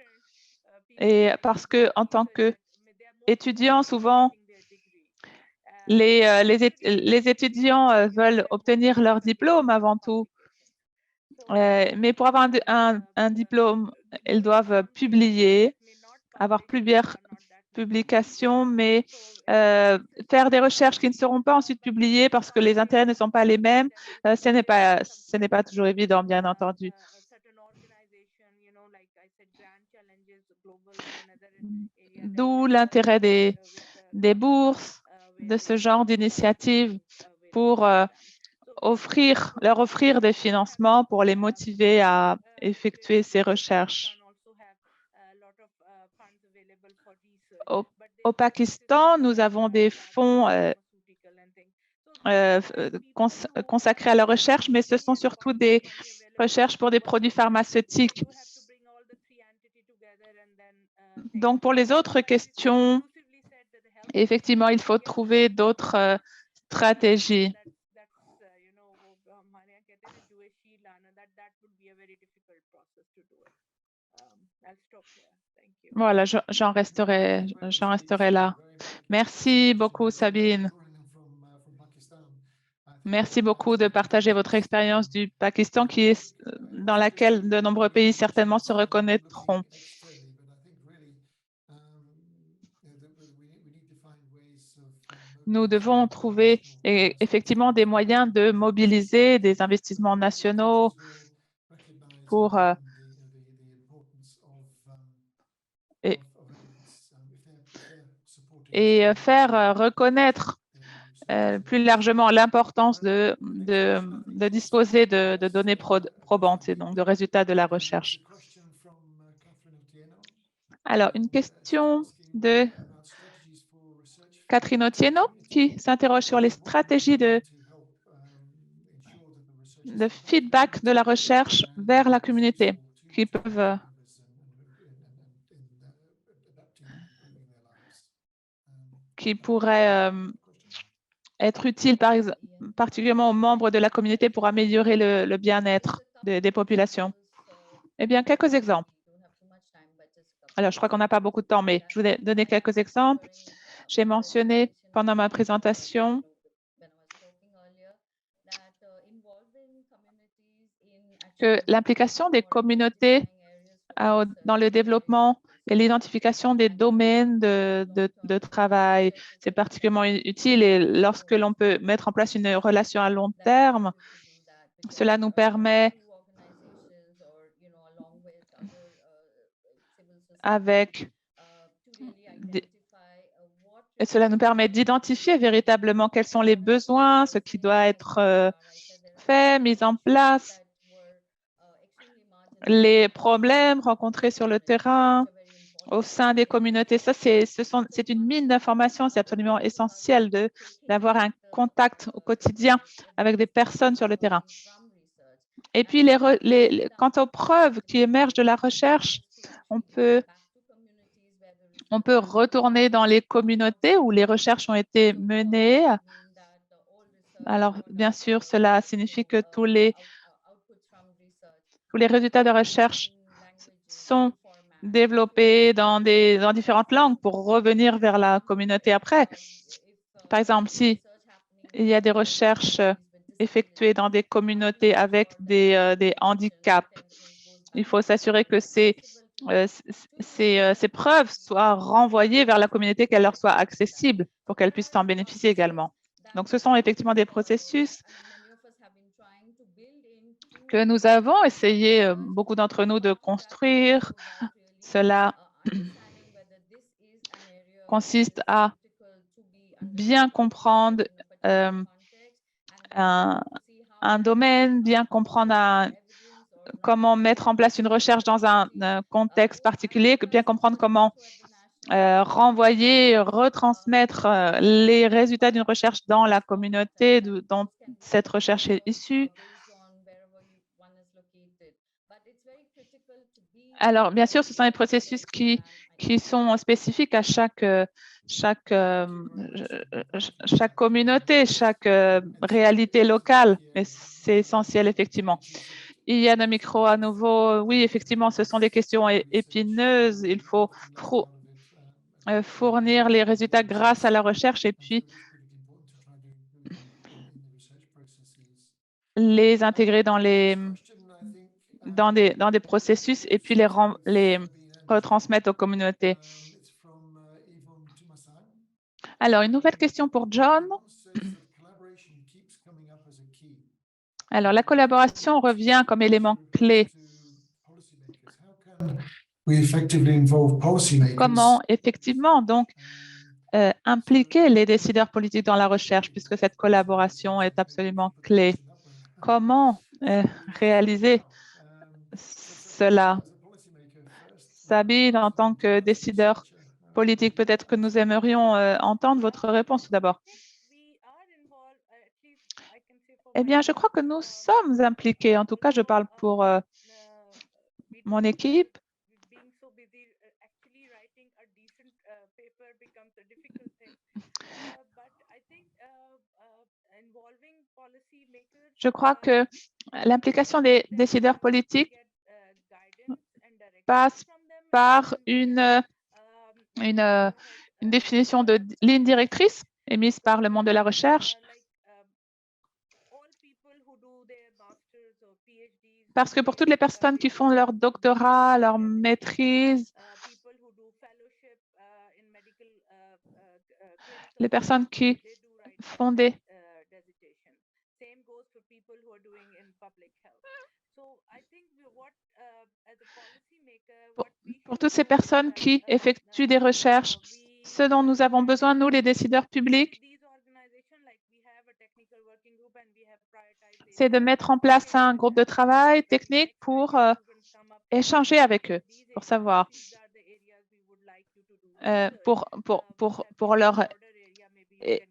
Et parce que en tant qu'étudiants, souvent, les étudiants veulent obtenir leur diplôme avant tout. Mais pour avoir un diplôme, ils doivent publier, avoir plusieurs publications, mais faire des recherches qui ne seront pas ensuite publiées parce que les intérêts ne sont pas les mêmes, ce n'est pas toujours évident, bien entendu. D'où l'intérêt des bourses, de ce genre d'initiative pour leur offrir des financements pour les motiver à effectuer ces recherches. Au Pakistan, nous avons des fonds consacrés à la recherche, mais ce sont surtout des recherches pour des produits pharmaceutiques. Donc, pour les autres questions, effectivement, il faut trouver d'autres stratégies. Voilà, j'en resterai là. Merci beaucoup, Sabine. Merci beaucoup de partager votre expérience du Pakistan dans laquelle de nombreux pays certainement se reconnaîtront. Nous devons trouver effectivement des moyens de mobiliser des investissements nationaux pour et faire reconnaître plus largement l'importance de disposer de données probantes et donc de résultats de la recherche. Alors, une question de Catherine Otieno qui s'interroge sur les stratégies de feedback de la recherche vers la communauté qui peuvent qui pourraient être utiles particulièrement aux membres de la communauté pour améliorer le bien-être des populations. Eh bien, quelques exemples. Alors, je crois qu'on n'a pas beaucoup de temps, mais je voulais donner quelques exemples. J'ai mentionné pendant ma présentation que l'implication des communautés dans le développement et l'identification des domaines de travail, c'est particulièrement utile. Et lorsque l'on peut mettre en place une relation à long terme, cela nous permet d'identifier véritablement quels sont les besoins, ce qui doit être fait, mis en place, les problèmes rencontrés sur le terrain, au sein des communautés. Ça, c'est une mine d'informations. C'est absolument essentiel d'avoir un contact au quotidien avec des personnes sur le terrain. Et puis, quant aux preuves qui émergent de la recherche, on peut retourner dans les communautés où les recherches ont été menées. Alors, bien sûr, cela signifie que tous les résultats de recherche sont développés dans différentes langues pour revenir vers la communauté après. Par exemple, si il y a des recherches effectuées dans des communautés avec des handicaps, il faut s'assurer que ces preuves soient renvoyées vers la communauté, qu'elles leur soient accessibles pour qu'elles puissent en bénéficier également. Donc, ce sont effectivement des processus que nous avons essayé, beaucoup d'entre nous, de construire. Cela consiste à bien comprendre un domaine, bien comprendre comment mettre en place une recherche dans un contexte particulier, bien comprendre comment renvoyer, retransmettre les résultats d'une recherche dans la communauté dont cette recherche est issue. Alors, bien sûr, ce sont des processus qui sont spécifiques à chaque communauté, chaque réalité locale, mais c'est essentiel, effectivement. Il y a un micro à nouveau. Oui, effectivement, ce sont des questions épineuses. Il faut fournir les résultats grâce à la recherche et puis les intégrer dans des processus et puis les retransmettre aux communautés. Alors, une nouvelle question pour John. Alors, la collaboration revient comme élément clé. Comment effectivement donc impliquer les décideurs politiques dans la recherche puisque cette collaboration est absolument clé? Comment réaliser cela? Sabine, en tant que décideur politique, peut-être que nous aimerions entendre votre réponse tout d'abord. Eh bien, je crois que nous sommes impliqués. En tout cas, je parle pour mon équipe. Je crois que l'implication des décideurs politiques passe par une définition de ligne directrice émise par le monde de la recherche. Parce que pour toutes les personnes qui font leur doctorat, leur maîtrise, les personnes qui font pour toutes ces personnes qui effectuent des recherches, ce dont nous avons besoin, nous, les décideurs publics, c'est de mettre en place un groupe de travail technique pour échanger avec eux, pour savoir, pour leur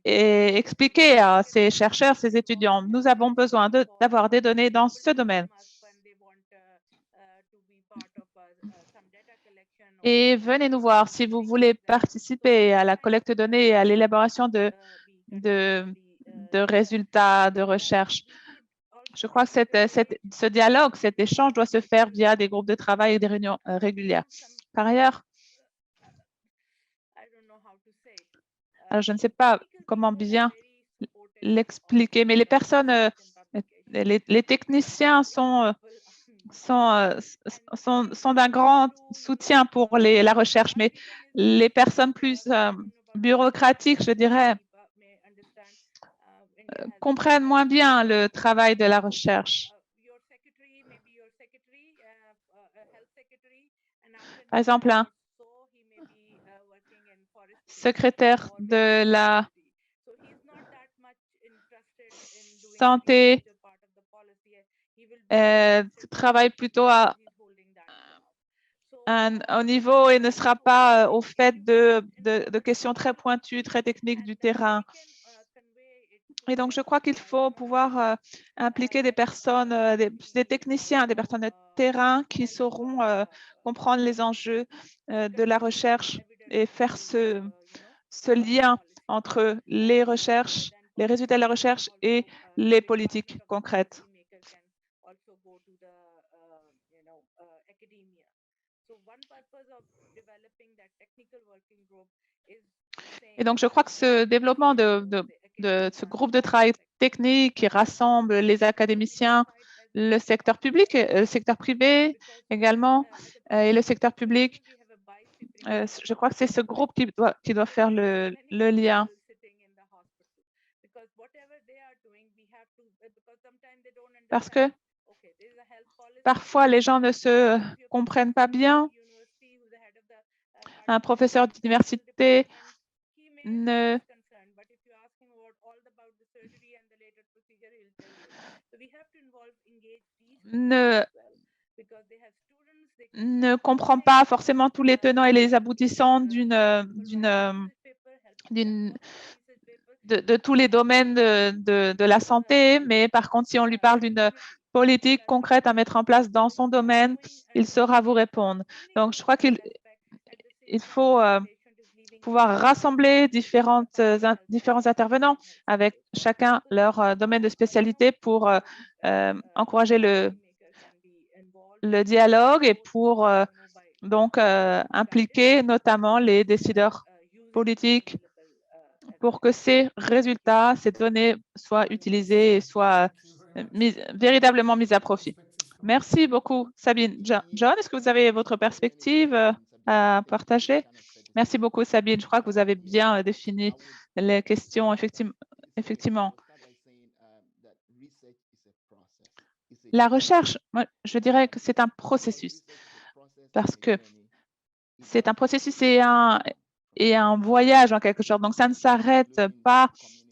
expliquer à ces chercheurs, ces étudiants, nous avons besoin d'avoir des données dans ce domaine. Et venez nous voir si vous voulez participer à la collecte de données et à l'élaboration de résultats de recherche. Je crois que ce dialogue, cet échange doit se faire via des groupes de travail et des réunions régulières. Par ailleurs, Alors, je ne sais pas comment bien l'expliquer, mais les personnes, les techniciens sont d'un grand soutien pour la recherche, mais les personnes plus bureaucratiques, je dirais, comprennent moins bien le travail de la recherche. Par exemple, un secrétaire de la santé travaille plutôt au niveau et ne sera pas au fait de questions très pointues, très techniques du terrain. Et donc, je crois qu'il faut pouvoir impliquer des personnes, des techniciens, des personnes de terrain qui sauront comprendre les enjeux de la recherche et faire ce lien entre les recherches, les résultats de la recherche et les politiques concrètes. Et donc, je crois que ce développement de ce groupe de travail technique qui rassemble les académiciens, le secteur public, le secteur privé également, et le secteur public, je crois que c'est ce groupe qui doit faire le lien. Parce que parfois, les gens ne se comprennent pas bien. Un professeur d'université ne comprend pas forcément tous les tenants et les aboutissants de tous les domaines de la santé, mais par contre, si on lui parle d'une politique concrète à mettre en place dans son domaine, il saura vous répondre. Donc, je crois qu'il faut pouvoir rassembler différents intervenants avec chacun leur domaine de spécialité pour encourager le dialogue et pour donc impliquer notamment les décideurs politiques pour que ces résultats, ces données soient utilisées et soient véritablement mises à profit. Merci beaucoup, Sabine. John, est-ce que vous avez votre perspective à partager? Merci beaucoup, Sabine. Je crois que vous avez bien défini les questions, effectivement. La recherche, moi, je dirais que c'est un processus parce que c'est un processus et un voyage en quelque sorte. Donc, ça ne s'arrête pas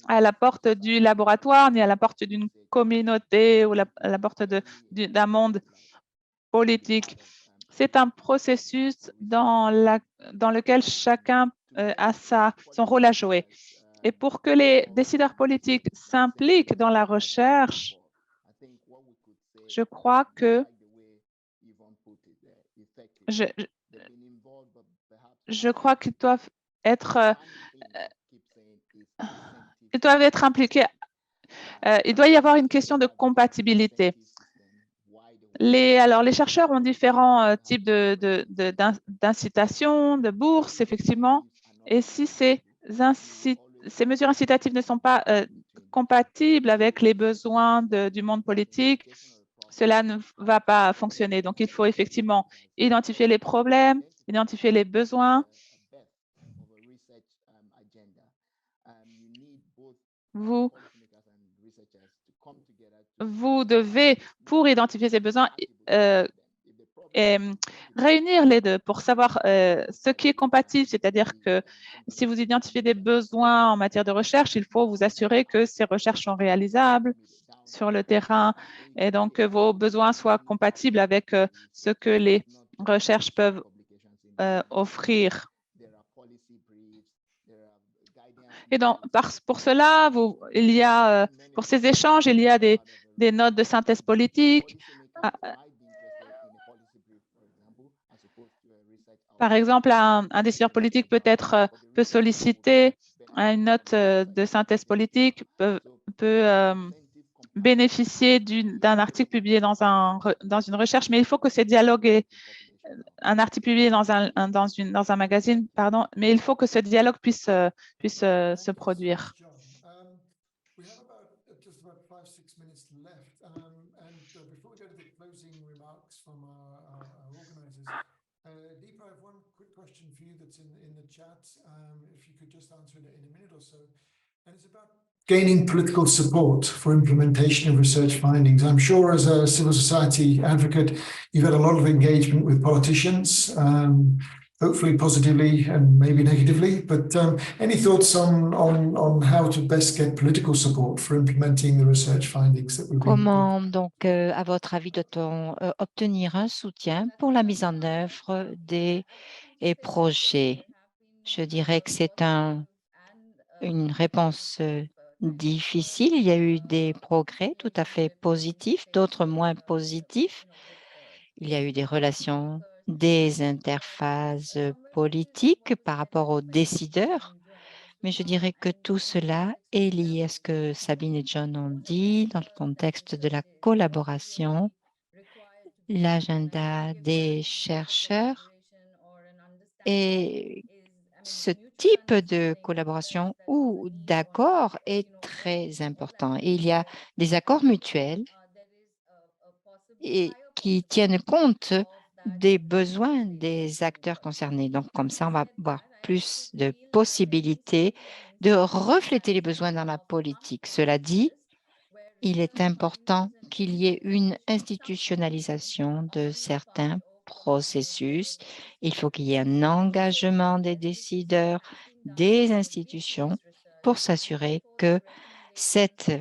à la porte du laboratoire ni à la porte d'une communauté ou à la porte d'un monde politique. C'est un processus dans lequel chacun a son rôle à jouer. Et pour que les décideurs politiques s'impliquent dans la recherche, je crois que je crois qu'ils doivent être impliqués. Il doit y avoir une question de compatibilité. Les chercheurs ont différents types d'incitations, de bourses, effectivement. Et si ces mesures incitatives ne sont pas compatibles avec les besoins du monde politique, cela ne va pas fonctionner. Donc, il faut effectivement identifier les problèmes, identifier les besoins. Vous devez, pour identifier ces besoins, réunir les deux pour savoir ce qui est compatible, c'est-à-dire que si vous identifiez des besoins en matière de recherche, il faut vous assurer que ces recherches sont réalisables sur le terrain et donc que vos besoins soient compatibles avec ce que les recherches peuvent offrir. Et donc, pour cela, il y a, pour ces échanges, il y a des notes de synthèse politique. Par exemple, un décideur politique peut solliciter une note de synthèse politique, peut bénéficier d'un article publié dans une recherche, mais il faut que ces dialogues un article publié dans un magazine, pardon, mais il faut que ce dialogue puisse se produire. We have just about 5-6 minutes left, before we go to the closing remarks from our organisers, Deepa, I have one quick question for you that's in the chat. If you could just answer it in a minute or so, and it's about gaining political support for implementation of research findings. I'm sure as a civil society advocate, you've had a lot of engagement with politicians. Hopefully positively and maybe negatively, but any thoughts on how to best get political support for implementing the research findings that we've been... Comment donc, à votre avis, doit-on obtenir un soutien pour la mise en œuvre des projets? Je dirais que c'est une réponse difficile. Il y a eu des progrès tout à fait positifs, d'autres moins positifs. Il y a eu des relations, des interfaces politiques par rapport aux décideurs. Mais je dirais que tout cela est lié à ce que Sabine et John ont dit dans le contexte de la collaboration, l'agenda des chercheurs et ce type de collaboration ou d'accord est très important. Et il y a des accords mutuels et qui tiennent compte des besoins des acteurs concernés. Donc, comme ça, on va avoir plus de possibilités de refléter les besoins dans la politique. Cela dit, il est important qu'il y ait une institutionnalisation de certains processus. Il faut qu'il y ait un engagement des décideurs, des institutions pour s'assurer que cette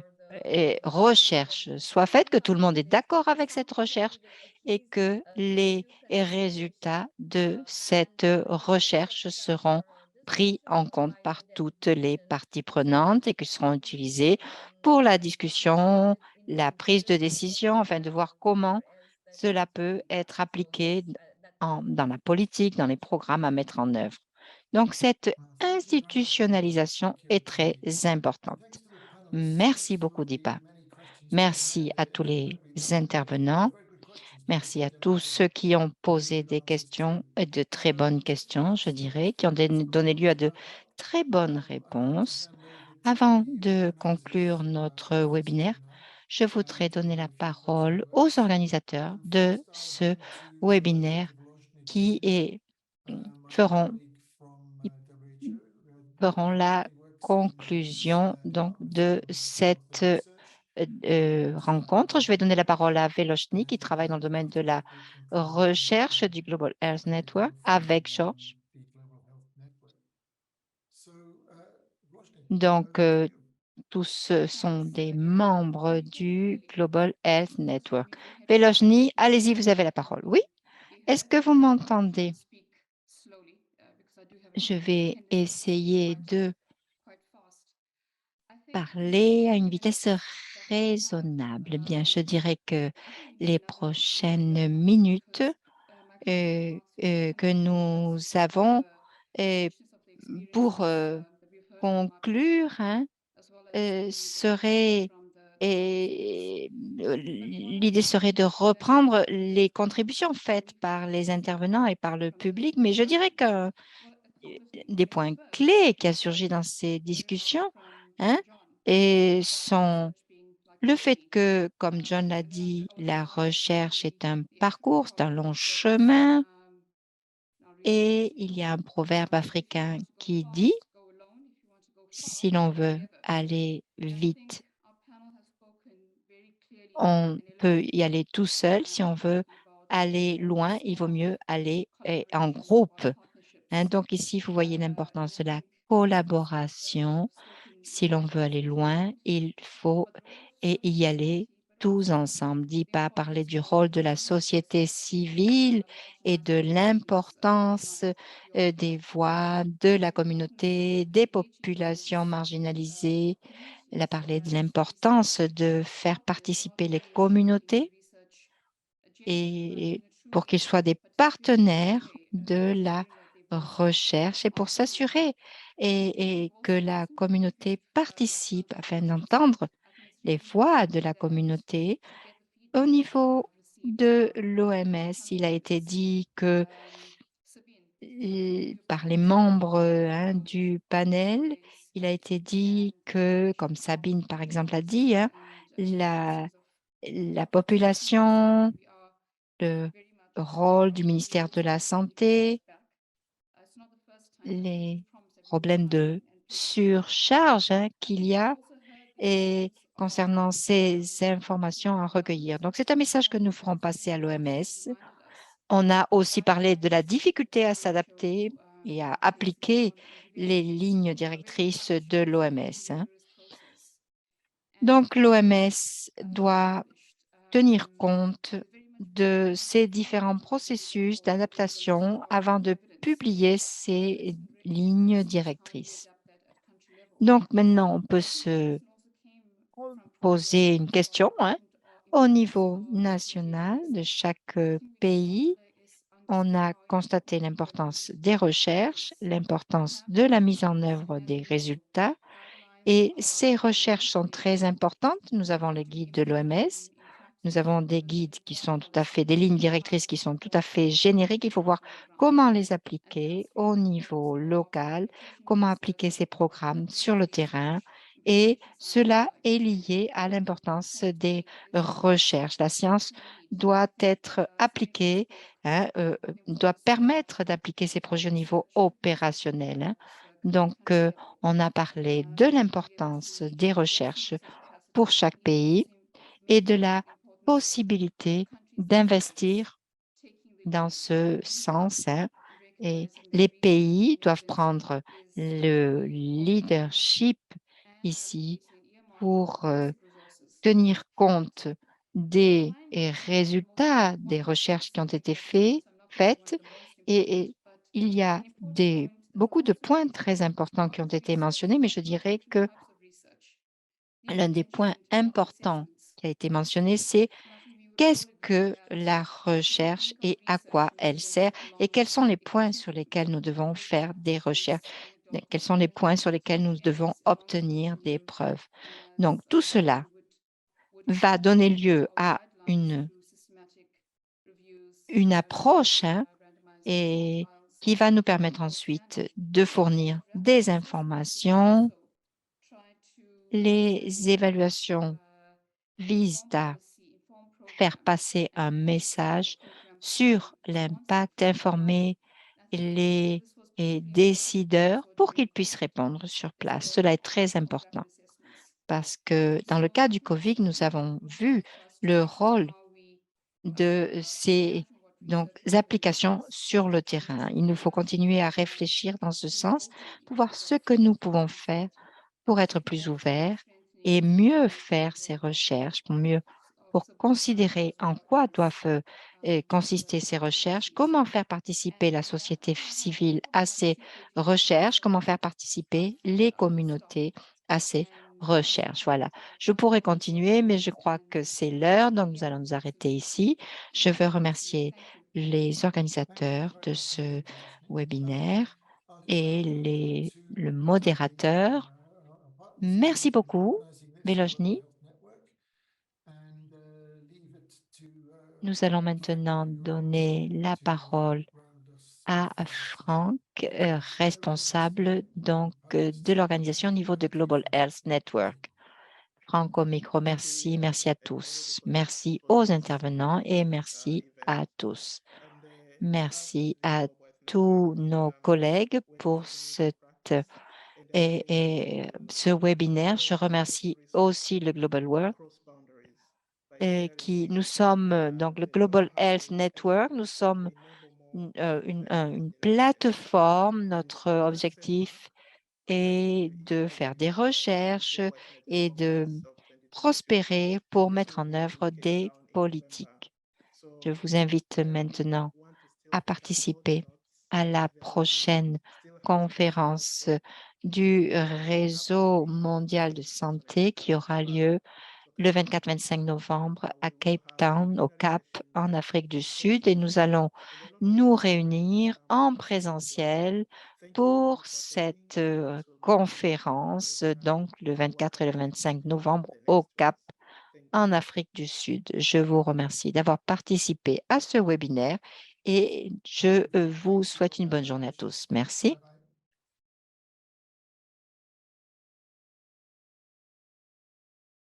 recherche soit faite, que tout le monde est d'accord avec cette recherche et que les résultats de cette recherche seront pris en compte par toutes les parties prenantes et qui seront utilisés pour la discussion, la prise de décision, afin de voir comment cela peut être appliqué dans la politique, dans les programmes à mettre en œuvre. Donc, cette institutionnalisation est très importante. Merci beaucoup, Deepa. Merci à tous les intervenants. Merci à tous ceux qui ont posé des questions, et de très bonnes questions, je dirais, qui ont donné lieu à de très bonnes réponses. Avant de conclure notre webinaire, je voudrais donner la parole aux organisateurs de ce webinaire qui feront la conclusion donc, de cette rencontre. Je vais donner la parole à Veloshny, qui travaille dans le domaine de la recherche du Global Health Network, avec Georges. Donc, tous sont des membres du Global Health Network. Veloshny, allez-y, vous avez la parole. Oui? Est-ce que vous m'entendez? Je vais essayer de parler à une vitesse raisonnable. Bien, je dirais que les prochaines minutes que nous avons pour conclure l'idée serait de reprendre les contributions faites par les intervenants et par le public, mais je dirais que des points clés qui a surgi dans ces discussions sont le fait que, comme John l'a dit, la recherche est un parcours, c'est un long chemin. Et il y a un proverbe africain qui dit, si l'on veut aller vite, on peut y aller tout seul. Si on veut aller loin, il vaut mieux aller en groupe. Donc ici, vous voyez l'importance de la collaboration. Si l'on veut aller loin, il faut y aller tous ensemble. Deepa a parlé du rôle de la société civile et de l'importance des voix de la communauté, des populations marginalisées. Elle a parlé de l'importance de faire participer les communautés et pour qu'ils soient des partenaires de la recherche et pour s'assurer et que la communauté participe afin d'entendre les voix de la communauté au niveau de l'OMS. Il a été dit que par les membres du panel, il a été dit que, comme Sabine par exemple a dit, la population, le rôle du ministère de la Santé, les problèmes de surcharge qu'il y a et concernant ces informations à recueillir. Donc, c'est un message que nous ferons passer à l'OMS. On a aussi parlé de la difficulté à s'adapter et à appliquer les lignes directrices de l'OMS. Donc, l'OMS doit tenir compte de ces différents processus d'adaptation avant de publier ces lignes directrices. Donc, maintenant, on peut se poser une question. Au niveau national de chaque pays, on a constaté l'importance des recherches, l'importance de la mise en œuvre des résultats. Et ces recherches sont très importantes. Nous avons le guide de l'OMS. Nous avons des guides qui sont tout à fait, des lignes directrices qui sont tout à fait génériques. Il faut voir comment les appliquer au niveau local, comment appliquer ces programmes sur le terrain. Et cela est lié à l'importance des recherches. La science doit être appliquée, doit permettre d'appliquer ces projets au niveau opérationnel. Donc, on a parlé de l'importance des recherches pour chaque pays et de la possibilité d'investir dans ce sens. Et les pays doivent prendre le leadership ici pour tenir compte des résultats des recherches qui ont été faites. Et il y a beaucoup de points très importants qui ont été mentionnés, mais je dirais que l'un des points importants qui a été mentionné, c'est qu'est-ce que la recherche et à quoi elle sert et quels sont les points sur lesquels nous devons faire des recherches, quels sont les points sur lesquels nous devons obtenir des preuves. Donc, tout cela va donner lieu à une approche et qui va nous permettre ensuite de fournir des informations. Les évaluations visent à faire passer un message sur l'impact, informer les décideurs pour qu'ils puissent répondre sur place. Cela est très important parce que dans le cas du COVID, nous avons vu le rôle de ces applications sur le terrain. Il nous faut continuer à réfléchir dans ce sens pour voir ce que nous pouvons faire pour être plus ouverts et mieux faire ces recherches, pour considérer en quoi doivent consister ces recherches, comment faire participer la société civile à ces recherches, comment faire participer les communautés à ces recherches. Voilà, je pourrais continuer, mais je crois que c'est l'heure, donc nous allons nous arrêter ici. Je veux remercier les organisateurs de ce webinaire et le modérateur. Merci beaucoup, Bélojny. Nous allons maintenant donner la parole à Franck, responsable de l'organisation au niveau de Global Health Network. Franck au micro, merci, merci à tous. Merci aux intervenants et merci à tous. Merci à tous nos collègues pour ce webinaire. Je remercie aussi le Global World. Nous sommes donc le Global Health Network, nous sommes une plateforme. Notre objectif est de faire des recherches et de prospérer pour mettre en œuvre des politiques. Je vous invite maintenant à participer à la prochaine conférence du Réseau mondial de santé qui aura lieu le 24-25 novembre à Cape Town, au Cap, en Afrique du Sud. Et nous allons nous réunir en présentiel pour cette conférence, donc le 24 et le 25 novembre au Cap, en Afrique du Sud. Je vous remercie d'avoir participé à ce webinaire et je vous souhaite une bonne journée à tous. Merci.